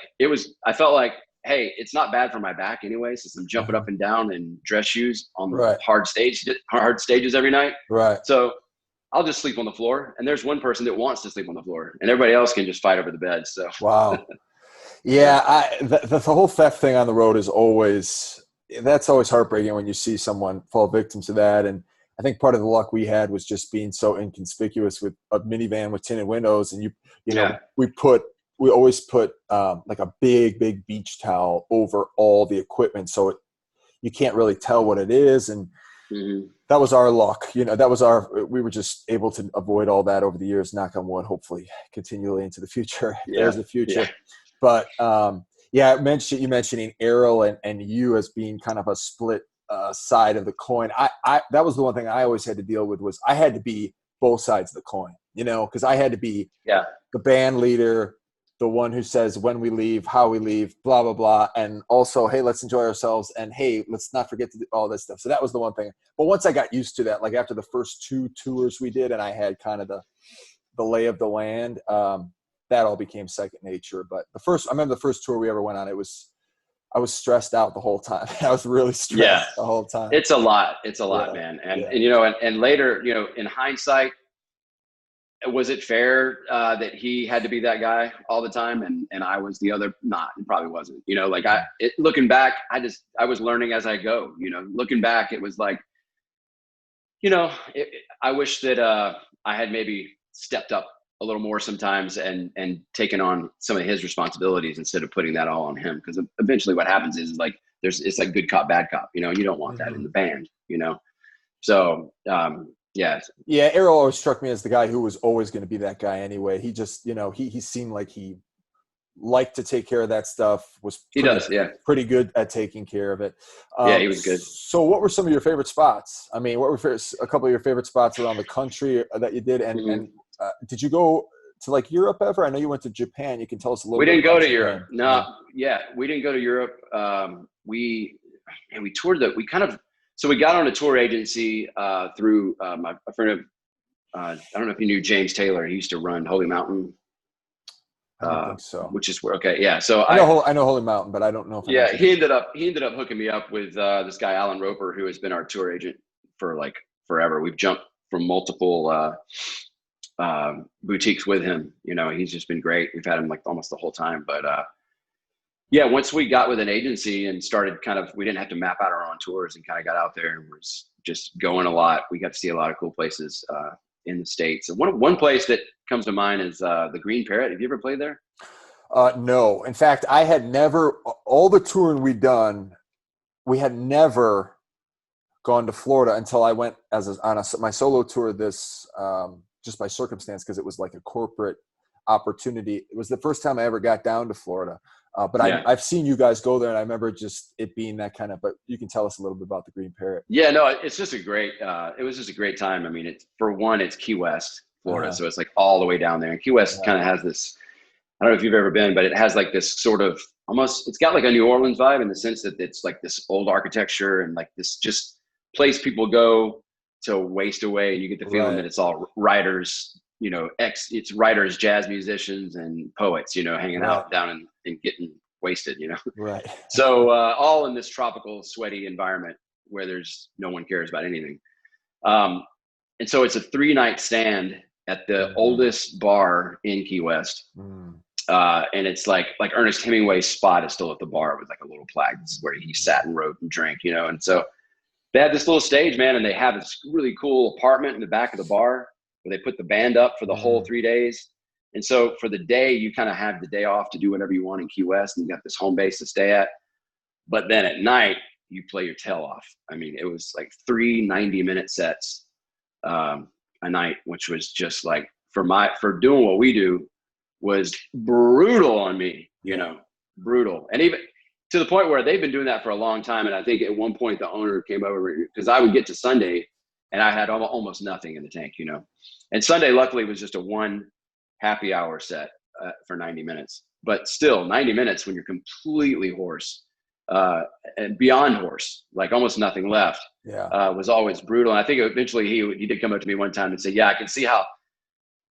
I felt like, hey, it's not bad for my back anyway, since I'm jumping up and down in dress shoes on the hard stages every night. Right. So I'll just sleep on the floor. And there's one person that wants to sleep on the floor, and everybody else can just fight over the bed. So wow. Yeah, the whole theft thing on the road is always heartbreaking when you see someone fall victim to that. And I think part of the luck we had was just being so inconspicuous with a minivan with tinted windows, and we always put like a big beach towel over all the equipment, so you can't really tell what it is. And that was our luck. We were just able to avoid all that over the years, knock on wood, hopefully continually into the future. There's a future. Yeah. But you mentioning Errol and you as being kind of a split side of the coin. I that was the one thing I always had to deal with, was I had to be both sides of the coin, because I had to be the band leader, the one who says when we leave, how we leave, blah, blah, blah. And also, hey, let's enjoy ourselves. And hey, let's not forget to do all this stuff. So that was the one thing. But once I got used to that, like after the first 2 tours we did, and I had kind of the lay of the land, that all became second nature. But I remember the first tour we ever went on, I was stressed out the whole time. I was really stressed the whole time. It's a lot, man. And later, in hindsight, was it fair that he had to be that guy all the time and I was the other? Not, it probably wasn't. Looking back, I was learning as I go. Looking back, it was like, I wish that I had maybe stepped up a little more sometimes and taken on some of his responsibilities instead of putting that all on him. Because eventually, what happens is like it's like good cop, bad cop. You don't want that in the band. So. Yeah, Errol always struck me as the guy who was always going to be that guy anyway. He just, he seemed like he liked to take care of that stuff. Pretty good at taking care of it. He was good. So what were some of your favorite spots? I mean, what were a couple of your favorite spots around the country that you did? And did you go to like Europe ever? I know you went to Japan. You can tell us a little bit. We didn't go to Europe. No. Yeah. We didn't go to Europe. We toured so we got on a tour agency through a friend of, I don't know if you knew James Taylor. He used to run Holy Mountain. I don't think so. Which is where, okay. Yeah. So I know Holy Mountain, but I don't know if he ended up hooking me up with this guy, Alan Roper, who has been our tour agent for like forever. We've jumped from multiple boutiques with him. He's just been great. We've had him like almost the whole time, but once we got with an agency and started we didn't have to map out our own tours and kind of got out there and was just going a lot. We got to see a lot of cool places in the States. And one place that comes to mind is the Green Parrot. Have you ever played there? No. In fact, I had never, all the touring we'd done, we had never gone to Florida until I went on my solo tour just by circumstance, because it was like a corporate opportunity. It was the first time I ever got down to Florida. But I've seen you guys go there, and I remember just it being that kind of. But you can tell us a little bit about the Green Parrot. Yeah, no, it's just a great. It was just a great time. I mean, it's Key West, Florida, so it's like all the way down there. And Key West kind of has this. I don't know if you've ever been, but it has like this sort of almost. It's got like a New Orleans vibe in the sense that it's like this old architecture and like this just place people go to waste away, and you get the feeling that it's all writers. It's writers, jazz musicians, and poets, hanging out down and getting wasted, Right. So all in this tropical, sweaty environment where there's no one cares about anything. And so it's a 3-night stand at the oldest bar in Key West. And it's like Ernest Hemingway's spot is still at the bar with like a little plaque. This is where he sat and wrote and drank, And so They had this little stage, man, and they have this really cool apartment in the back of the bar where they put the band up for the whole 3 days. And so for the day, you kind of have the day off to do whatever you want in Key West, and you got this home base to stay at. But then at night, you play your tail off. I mean, it was like 3 90-minute sets a night, which was just like, for doing what we do, was brutal on me, brutal. And even to the point where they've been doing that for a long time. And I think at one point the owner came over, because I would get to Sunday and I had almost nothing in the tank, and Sunday luckily was just a 1 happy hour set for 90 minutes, but still 90 minutes when you're completely hoarse and beyond hoarse, like almost nothing left, was always brutal. And I think eventually he did come up to me one time and say, yeah, I can see how,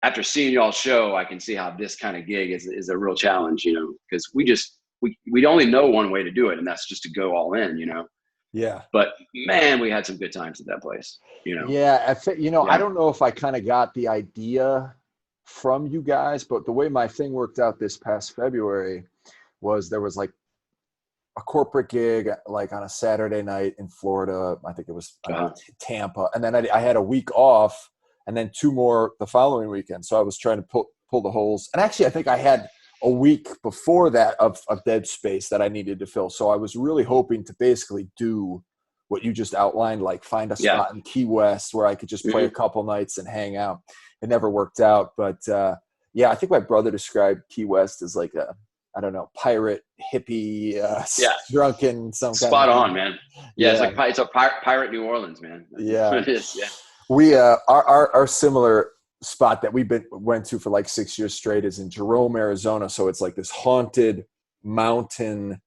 after seeing y'all show, I can see how this kind of gig is a real challenge, because we only know one way to do it, and that's just to go all in, Yeah. But man, we had some good times at that place, Yeah. I don't know if I kind of got the idea from you guys, but the way my thing worked out this past February was there was like a corporate gig, like on a Saturday night in Florida. I think it was Tampa. And then I had a week off and then 2 more the following weekend. So I was trying to pull the holes. And actually, I think I had a week before that of dead space that I needed to fill. So I was really hoping to basically do what you just outlined, like find a spot in Key West where I could just play a couple nights and hang out. It never worked out. But I think my brother described Key West as like I don't know, pirate, hippie, drunken, some kind of spot on, man. Yeah, it's a pirate New Orleans, man. Yeah. It is, yeah. We our similar spot that went to for like 6 years straight is in Jerome, Arizona. So it's like this haunted mountain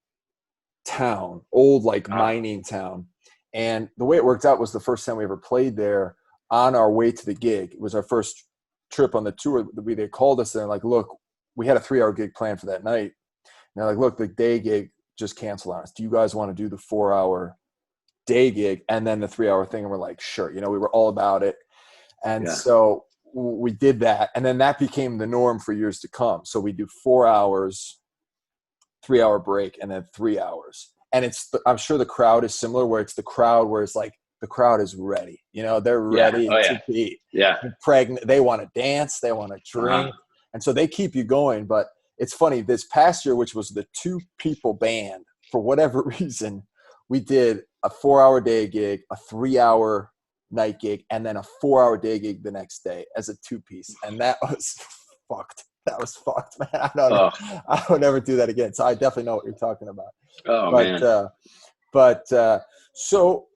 town, old like mining town. And the way it worked out was the first time we ever played there on our way to the gig. It was our first trip on the tour. They called us and they're like, look, we had a 3-hour gig planned for that night. And they're like, look, the day gig just canceled on us. Do you guys want to do the 4-hour day gig and then the 3-hour thing? And we're like, sure. We were all about it. And so we did that. And then that became the norm for years to come. So we do 4 hours, 3-hour break, and then 3 hours. And I'm sure the crowd is similar, where it's the crowd where it's like the crowd is ready. They're ready to be pregnant. They want to dance. They want to drink. And so they keep you going. But it's funny, this past year, which was the 2-people band, for whatever reason, we did a 4-hour day gig, a 3-hour night gig, and then a 4-hour day gig the next day as a 2-piece. And that was fucked. That was fucked, man. I would never do that again. So I definitely know what you're talking about. So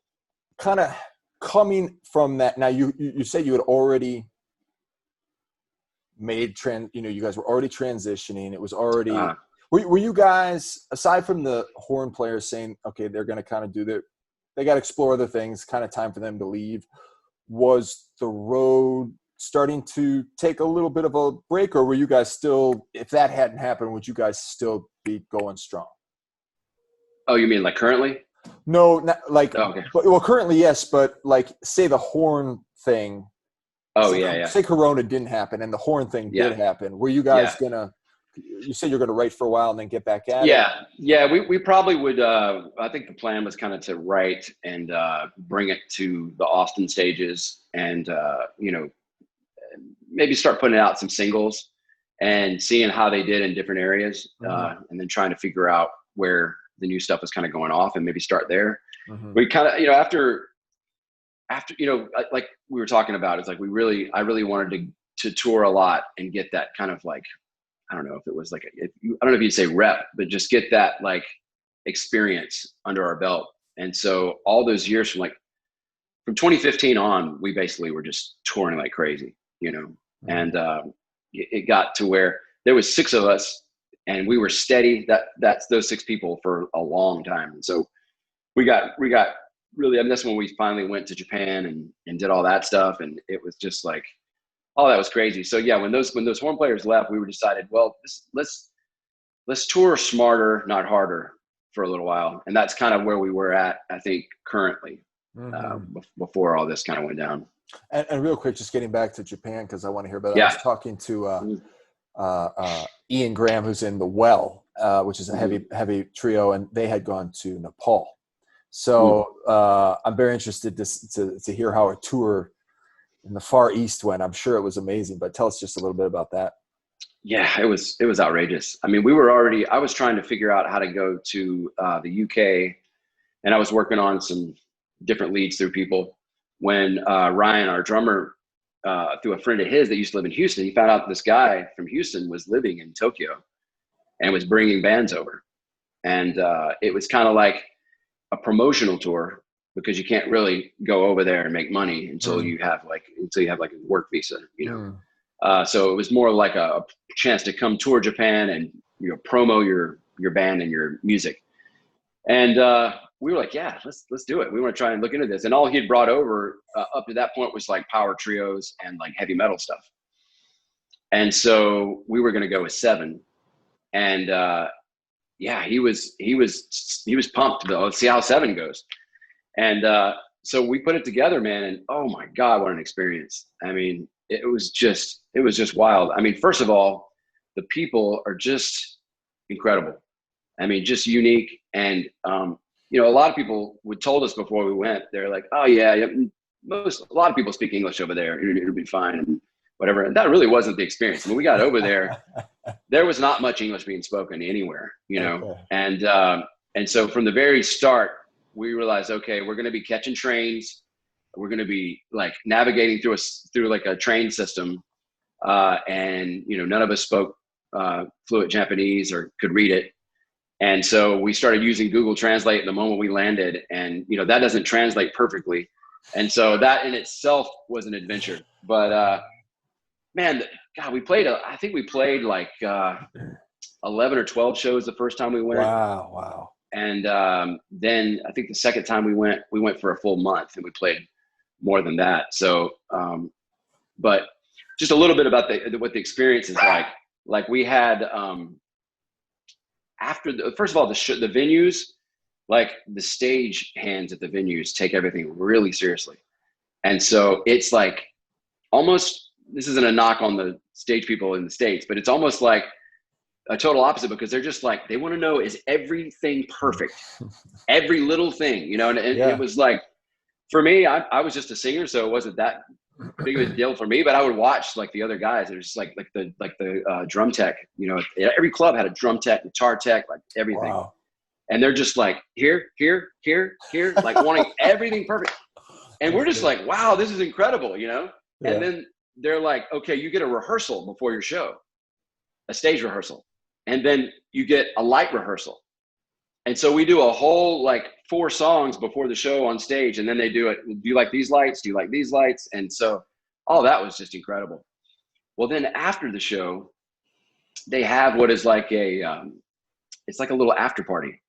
kind of coming from that, now you said you had already made you guys were already transitioning. It was already were you guys, aside from the horn players saying, okay, they're going to kind of they got to explore other things, kind of time for them to leave, was the road starting to take a little bit of a break, or were you guys still, if that hadn't happened, would you guys still be going strong? Oh, you mean like currently? No, not like, okay. Well, currently, yes, but like say the horn thing. Say Corona didn't happen and the horn thing did happen. Were you guys you said you're going to write for a while and then get back at it? Yeah. We probably would, I think the plan was kind of to write and bring it to the Austin stages and, maybe start putting out some singles and seeing how they did in different areas, and then trying to figure out where the new stuff was kind of going off and maybe start there. We kind of, after, like we were talking about, it's like I really wanted to tour a lot and get that kind of like, I don't know if it was like, I don't know if you'd say rep, but just get that like experience under our belt. And so all those years from 2015 on, we basically were just touring like crazy, and it got to where there was 6 of us and we were steady. That's those 6 people for a long time. And so we got really, that's when we finally went to Japan and did all that stuff. And it was just like, oh, that was crazy. So yeah, when those horn players left, we decided, well, let's tour smarter, not harder, for a little while. And that's kind of where we were at, I think, currently, before all this kind of went down. And real quick, just getting back to Japan, because I want to hear about it. I was talking to Ian Graham, who's in The Well, which is a heavy trio, and they had gone to Nepal. Mm. So I'm very interested to hear how a tour in the Far East went. I'm sure it was amazing, but tell us just a little bit about that. Yeah, it was outrageous. I mean, we were already. I was trying to figure out how to go to the UK, and I was working on some different leads through people. When Ryan, our drummer, through a friend of his that used to live in Houston, he found out this guy from Houston was living in Tokyo and was bringing bands over, and it was kind of like a promotional tour because you can't really go over there and make money Mm, until you have like a work visa, you know. mm. So it was more like a chance to come tour Japan and promo your band and your music. And we were like, yeah, let's do it. We want to try and look into this. And all he had brought over up to that point was like power trios and like heavy metal stuff. And so we were going to go with seven. And yeah, he was pumped. Let's see how seven goes. And so we put it together, man. And oh my God, what an experience! I mean, it was just wild. I mean, first of all, the people are just incredible. I mean, just unique. And a lot of people would told us before we went, they're like, oh yeah, yeah, a lot of people speak English over there. It'll be fine and whatever. And that really wasn't the experience. When we got over there, there was not much English being spoken anywhere, Okay. and so from the very start, we realized, okay, we're going to be catching trains. We're going to be like navigating through like a train system. And, none of us spoke fluent Japanese or could read it. And so we started using Google Translate the moment we landed, and, that doesn't translate perfectly. And so that in itself was an adventure, but, man, God, I think we played like 11 or 12 shows the first time we went. Wow. Wow. And then I think the second time we went for a full month and we played more than that. So, but just a little bit about what the experience is like. Like we had, first of all, the venues, like the stage hands at the venues take everything really seriously. And so it's like almost, this isn't a knock on the stage people in the States, but it's almost like a total opposite, because they're just like, they want to know, is everything perfect? Every little thing, and it Yeah. was like, for me, I was just a singer, so it wasn't that big of a deal for me, but I would watch like the other guys. There's the drum tech, every club had a drum tech, guitar tech, like everything. Wow. And they're just like, here, here, here, here, like wanting everything perfect. And we're That's just good. like, wow, this is incredible, And Yeah. then they're like, okay, you get a rehearsal before your show, a stage rehearsal. And then you get a light rehearsal. And so we do a whole like 4 songs before the show on stage. And then they do it. Do you like these lights? Do you like these lights? And so, oh, that was just incredible. Well, then after the show, they have what is like it's like a little after party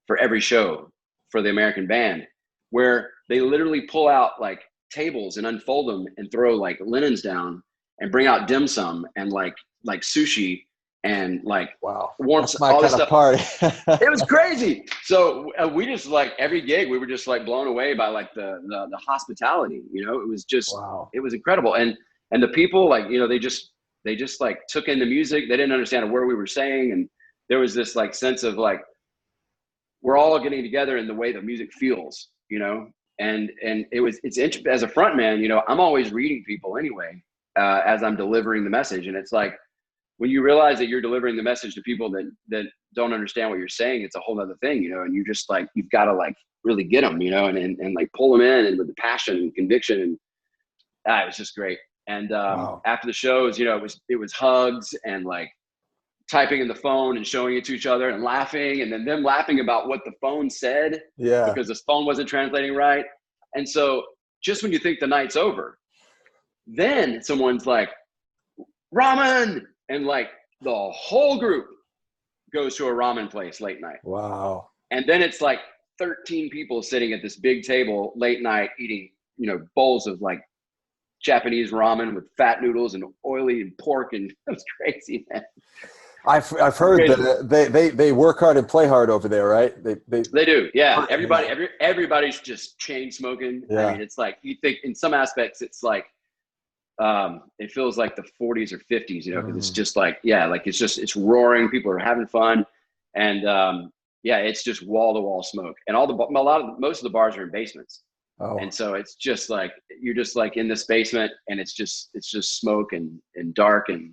for every show for the American band, where they literally pull out like tables and unfold them and throw like linens down and bring out dim sum and like sushi and like Wow. warmth, That's my all this kind of stuff. party. It was crazy. So we just like every gig, we were just like blown away by like the hospitality. Wow. It was incredible. And the people, like, they just like took in the music. They didn't understand a word we were saying, and there was this like sense of like, we're all getting together in the way the music feels, and it's interesting as a front man. I'm always reading people anyway, as I'm delivering the message, and it's like, when you realize that you're delivering the message to people that don't understand what you're saying, it's a whole other thing, and you just like, you've got to like really get them, and like pull them in, and with the passion and conviction, and it was just great. And Wow. after the shows, it was hugs and like typing in the phone and showing it to each other and laughing, and then them laughing about what the phone said Yeah. because the phone wasn't translating right. And so just when you think the night's over, then someone's like, ramen, and like the whole group goes to a ramen place late night. Wow. And then it's like 13 people sitting at this big table late night eating, bowls of like Japanese ramen with fat noodles and oily and pork, and it was crazy, man. I've heard Crazy. that they work hard and play hard over there, right? They They do, yeah. yeah. Everybody's just chain smoking. I Yeah. mean, it's like, you think in some aspects it's like, it feels like the 40s or 50s, because it's Mm. just like, yeah, like it's roaring. People are having fun, and Yeah, it's just wall to wall smoke, and most of the bars are in basements, Oh, and so it's just like you're just like in this basement, and it's just smoke and dark, and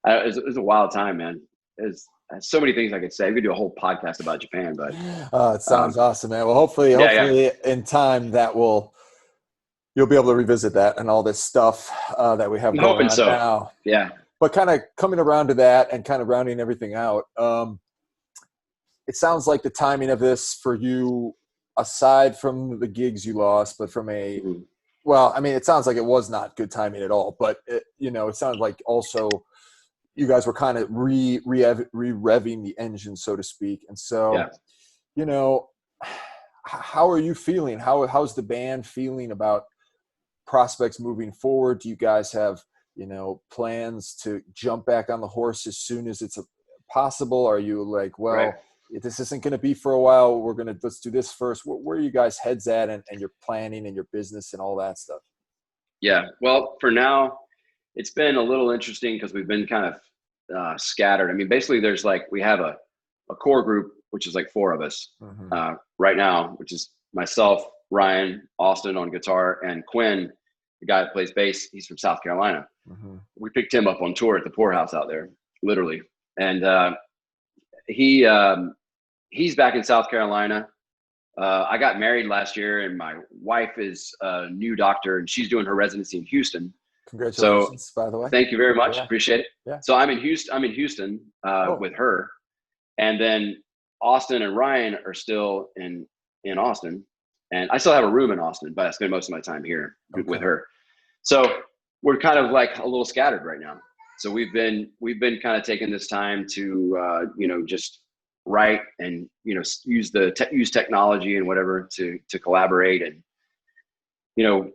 it was a wild time, man. There's so many things I could say. We could do a whole podcast about Japan, but it sounds awesome, man. Well, hopefully, yeah, yeah, hopefully in time that will you'll be able to revisit that and all this stuff that we have I'm going hoping on so. now. Yeah, But kind of coming around to that and kind of rounding everything out, it sounds like the timing of this for you, aside from the gigs you lost, but from a mhm. well, I mean, it sounds like it was not good timing at all. But it sounds like also you guys were kind of revving the engine, so to speak. And so, Yeah, you know, how are you feeling? How's the band feeling about prospects moving forward? Do you guys have plans to jump back on the horse as soon as it's possible? Are you like, right. well, this isn't going to be for a while, let's do this first? Where are you guys heads at, and your planning and your business and all that stuff? Yeah. Well, for now, it's been a little interesting because we've been kind of scattered. I mean, basically, there's like we have a core group, which is like four of us Mm-hmm. right now, which is myself, Ryan, Austin on guitar, and Quinn, the guy that plays bass. He's from South Carolina. Mm-hmm. We picked him up on tour at the poorhouse out there, literally, and he's back in South Carolina. I got married last year, and my wife is a new doctor, and she's doing her residency in Houston. So Congratulations, by the way. thank you very much. Yeah. Appreciate it. Yeah. So I'm in Houston. I'm in Houston Oh, with her, and then Austin and Ryan are still in Austin, and I still have a room in Austin, but I spend most of my time here with okay. her. So we're kind of like a little scattered right now. So we've been kind of taking this time to just write and use technology and whatever to collaborate, and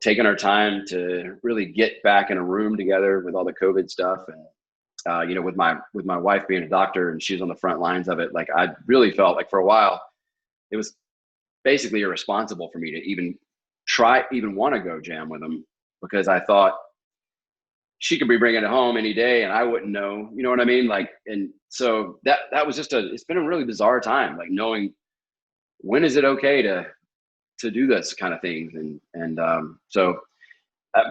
taking our time to really get back in a room together with all the COVID stuff, and with my wife being a doctor and she's on the front lines of it. Like I really felt like for a while it was basically irresponsible for me to even want to go jam with them, because I thought she could be bringing it home any day and I wouldn't know, you know what I mean? Like, and so that was it's been a really bizarre time, like knowing when is it okay to do this kind of things. And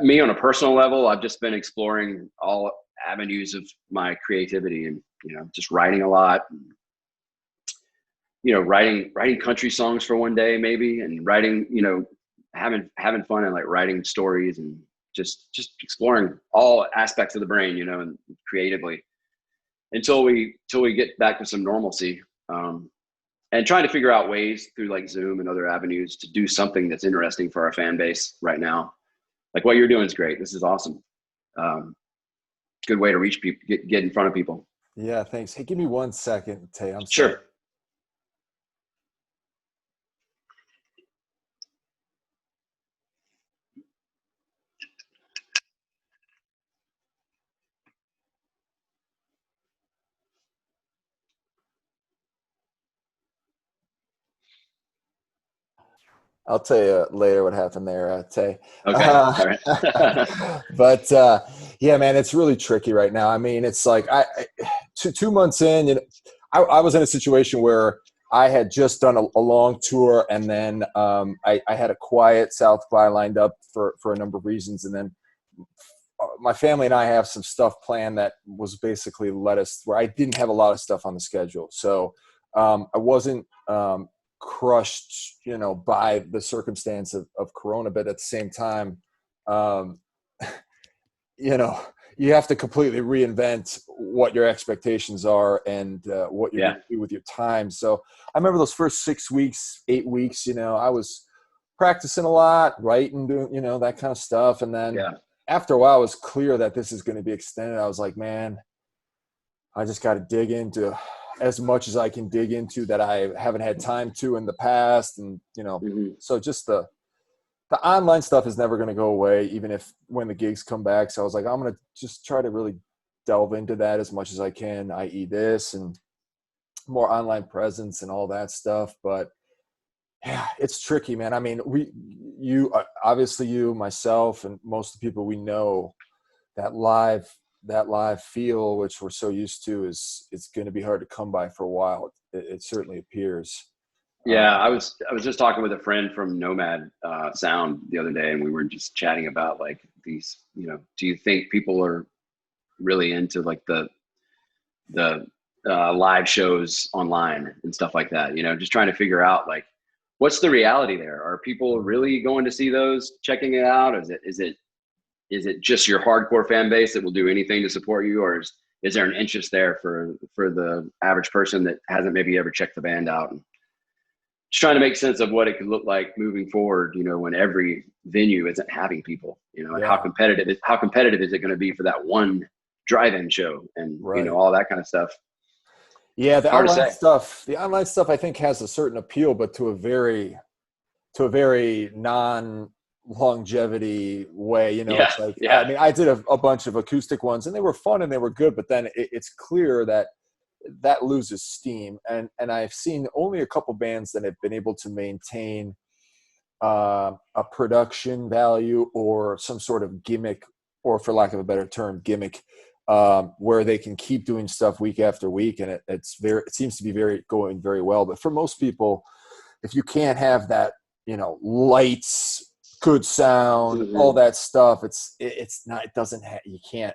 me on a personal level, I've just been exploring all avenues of my creativity, and just writing a lot, writing country songs for one day maybe, and writing, having fun and like writing stories, and just exploring all aspects of the brain, and creatively, until we get back to some normalcy. And trying to figure out ways through like Zoom and other avenues to do something that's interesting for our fan base right now. Like what you're doing is great. This is awesome. Good way to reach people, get in front of people. Yeah, thanks. Hey, give me 1 second, Tay. I'm sorry. Sure. I'll tell you later what happened there, Tay. Okay. Uh, All right. but yeah, man, it's really tricky right now. I mean, it's like 2 months in, I was in a situation where I had just done a long tour, and then I had a quiet South by lined up for a number of reasons, and then my family and I have some stuff planned that was basically led us where I didn't have a lot of stuff on the schedule. So I wasn't crushed, by the circumstance of Corona, but at the same time, um, you know, you have to completely reinvent what your expectations are and what you're going Yeah. to do with your time. So I remember those first 6 weeks, 8 weeks, I was practicing a lot, writing, doing, that kind of stuff. And then Yeah. after a while, it was clear that this is going to be extended. I was like, man, I just got to dig into as much as I can dig into that I haven't had time to in the past. And, Hmm. so just the online stuff is never going to go away, even if when the gigs come back. So I was like, I'm going to just try to really delve into that as much as I can, i.e. this and more online presence and all that stuff. But yeah, it's tricky, man. I mean, obviously you, myself, and most of the people we know, that live feel, which we're so used to, is it's going to be hard to come by for a while. it certainly appears. Yeah, I was just talking with a friend from Nomad Sound the other day, and we were just chatting about like these. Do you think people are really into like the live shows online and stuff like that? Just trying to figure out like what's the reality there. Are people really going to see those, checking it out? Is it just your hardcore fan base that will do anything to support you, or is there an interest there for the average person that hasn't maybe ever checked the band out? And just trying to make sense of what it could look like moving forward, when every venue isn't having people, and Yeah. how competitive is it going to be for that one drive-in show, and Right. all that kind of stuff. Yeah, Hard to say. the online stuff I think has a certain appeal, but to a very non longevity way. Yeah, It's like, I yeah, mean, I did a bunch of acoustic ones and they were fun and they were good, but then it's clear that loses steam. And I've seen only a couple bands that have been able to maintain a production value or some sort of gimmick, or for lack of a better term, gimmick, where they can keep doing stuff week after week, and it seems to be going very well. But for most people, if you can't have that, lights, good sound, all mm-hmm. that stuff, it's not, it doesn't have, you can't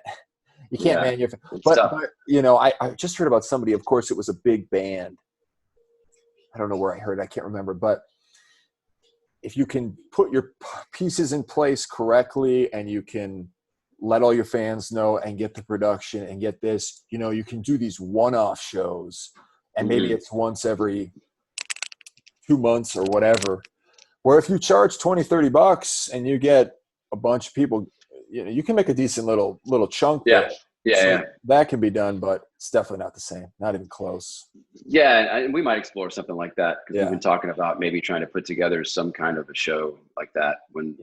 Yeah, manufacture. it's But tough. I just heard about somebody. Of course, it was a big band. I don't know where I heard it. I can't remember, but if you can put your pieces in place correctly and you can let all your fans know and get the production and get this, you can do these one-off shows, and maybe Mm-hmm. it's once every 2 months or whatever, where if you charge $20-30 and you get a bunch of people, you can make a decent little chunk there. Yeah, yeah, So yeah. that can be done, but it's definitely not the same, not even close. Yeah, and we might explore something like that, because we've Yeah. been talking about maybe trying to put together some kind of a show like that when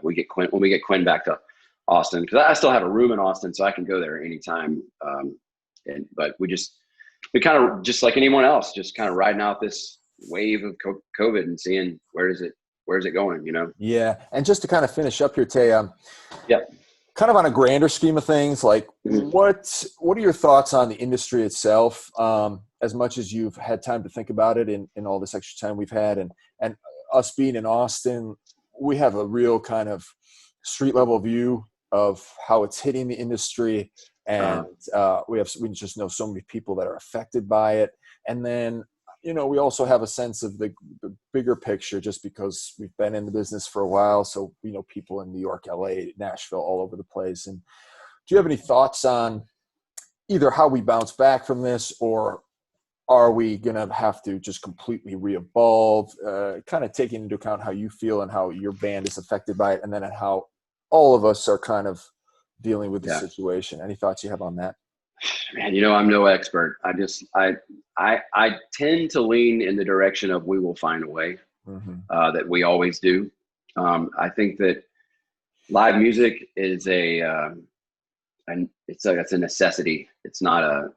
we get Quinn back to Austin, because I still have a room in Austin, so I can go there anytime. But we kind of, just like anyone else, just kind of riding out this wave of COVID and seeing where's it going. Yeah. And just to kind of finish up here, Tay, Yeah. kind of on a grander scheme of things, like Mm-hmm. what are your thoughts on the industry itself? As much as you've had time to think about it in all this extra time we've had, and us being in Austin, we have a real kind of street level view of how it's hitting the industry. And we just know so many people that are affected by it. And then, we also have a sense of the bigger picture, just because we've been in the business for a while. So we know people in New York, LA, Nashville, all over the place. And do you have any thoughts on either how we bounce back from this, or are we going to have to just completely re-evolve, kind of taking into account how you feel and how your band is affected by it, and then how all of us are kind of dealing with the Yeah. situation? Any thoughts you have on that? Man, I'm no expert. I tend to lean in the direction of we will find a way, Mm-hmm. that we always do. I think that live music is it's a necessity. It's not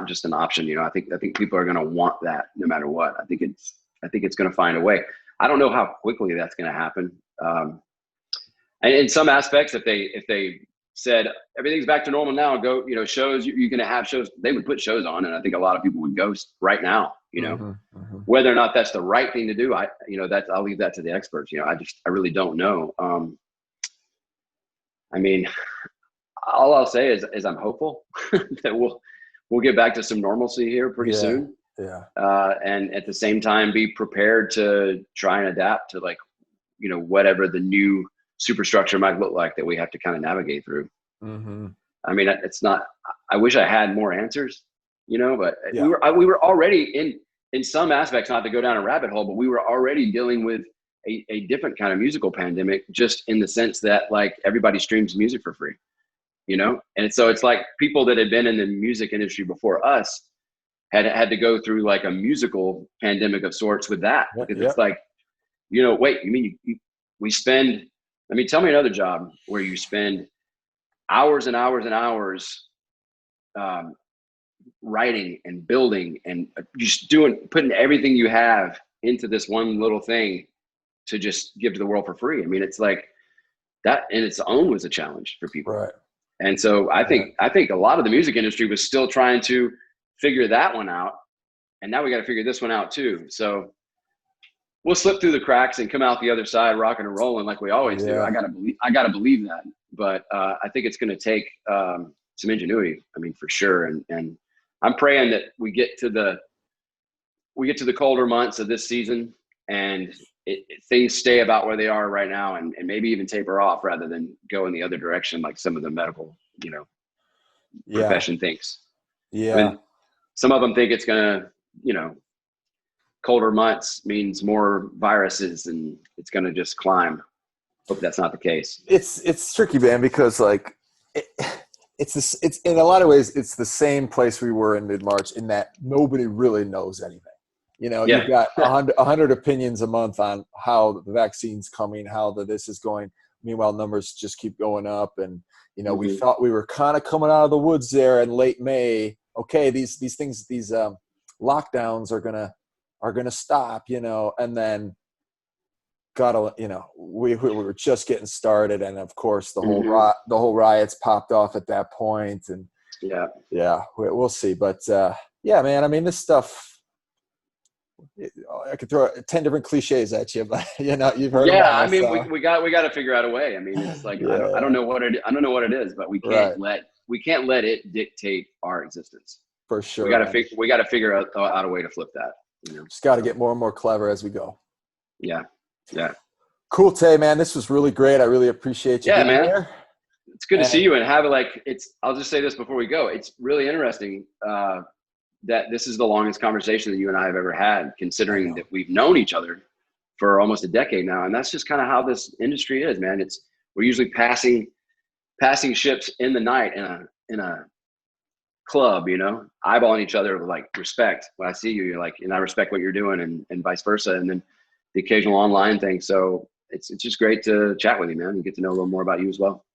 just an option. I think people are going to want that no matter what. I think it's going to find a way. I don't know how quickly that's going to happen. And in some aspects, if they said everything's back to normal now, go, shows, you're going to have shows, they would put shows on, and I think a lot of people would go right now. Mm-hmm. Mm-hmm. Whether or not that's the right thing to do, I'll leave that to the experts. I really don't know. I mean, all I'll say is I'm hopeful that we'll get back to some normalcy here pretty soon. Yeah. And at the same time, be prepared to try and adapt to whatever the new superstructure might look like that we have to kind of navigate through. Mm-hmm. I mean, I wish I had more answers, but Yeah. we were already in some aspects, not to go down a rabbit hole, but we were already dealing with a different kind of musical pandemic, just in the sense that like everybody streams music for free, and so it's like people that had been in the music industry before us had to go through like a musical pandemic of sorts with that, because it's like, wait, you mean tell me another job where you spend hours and hours and hours writing and building and just putting everything you have into this one little thing to just give to the world for free. I mean, it's like that in its own was a challenge for people. Right. And so I think a lot of the music industry was still trying to figure that one out. and now we got to figure this one out too. So we'll slip through the cracks and come out the other side rocking and rolling like we always do. Yeah. I gotta believe that. But I think it's going to take some ingenuity. I mean, for sure. And I'm praying that we get to the colder months of this season and things stay about where they are right now, and maybe even taper off rather than go in the other direction like some of the medical, profession thinks. I Yeah. mean, some of them think it's going to, colder months means more viruses and it's going to just climb. Hope that's not the case. It's tricky, man, because like it's in a lot of ways it's the same place we were in mid-March in that nobody really knows anything. You've got 100 opinions a month on how the vaccine's coming, how this is going. Meanwhile, numbers just keep going up, and we thought we were kind of coming out of the woods there in late May. Okay, these things, these lockdowns are gonna stop, and then we were just getting started, and of course the whole riots popped off at that point, and we'll see. But man, I mean, this stuff, I could throw 10 different cliches at you, but you've heard them all. I mean, so. we got to figure out a way. I mean, it's like I don't know what it is, but we can't let it dictate our existence. For sure. We got to figure out a way to flip that. Just got to get more and more clever as we go. Yeah. Cool, Tay, man. This was really great. I really appreciate you being here. It's good to see you and have it I'll just say this before we go. It's really interesting that this is the longest conversation that you and I have ever had, considering that we've known each other for almost a decade now. And that's just kind of how this industry is, man. We're usually passing ships in the night in a club, eyeballing each other with like respect. When I see you, you're like, and I respect what you're doing, and vice versa. And then the occasional online thing. So it's just great to chat with you, man, and get to know a little more about you as well.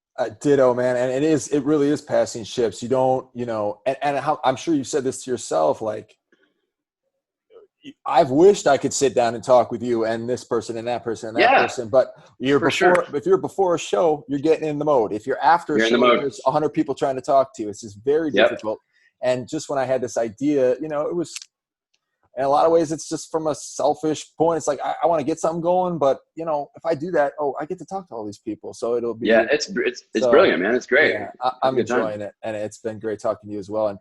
Ditto, man. And it really is passing ships. You don't, and how, I'm sure you've said this to yourself, like, I've wished I could sit down and talk with you and this person and that person and that person, but if you're before a show, you're getting in the mode. If you're after a show, there's 100 people trying to talk to you. It's just very difficult. And just when I had this idea, it was, in a lot of ways, it's just from a selfish point. It's like, I want to get something going, but if I do that, I get to talk to all these people. So it'll be, it's brilliant, man. It's great. Yeah, I'm enjoying it. And it's been great talking to you as well. And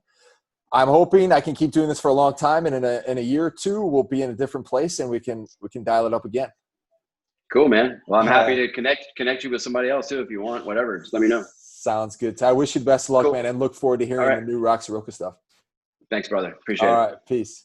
I'm hoping I can keep doing this for a long time. And in a year or two, we'll be in a different place and we can dial it up again. Cool, man. Well, I'm happy to connect you with somebody else too. If you want, whatever, just let me know. Sounds good. I wish you the best of luck, man. And look forward to hearing the new Roxy Roca stuff. Thanks, brother. Appreciate it. All right. Peace.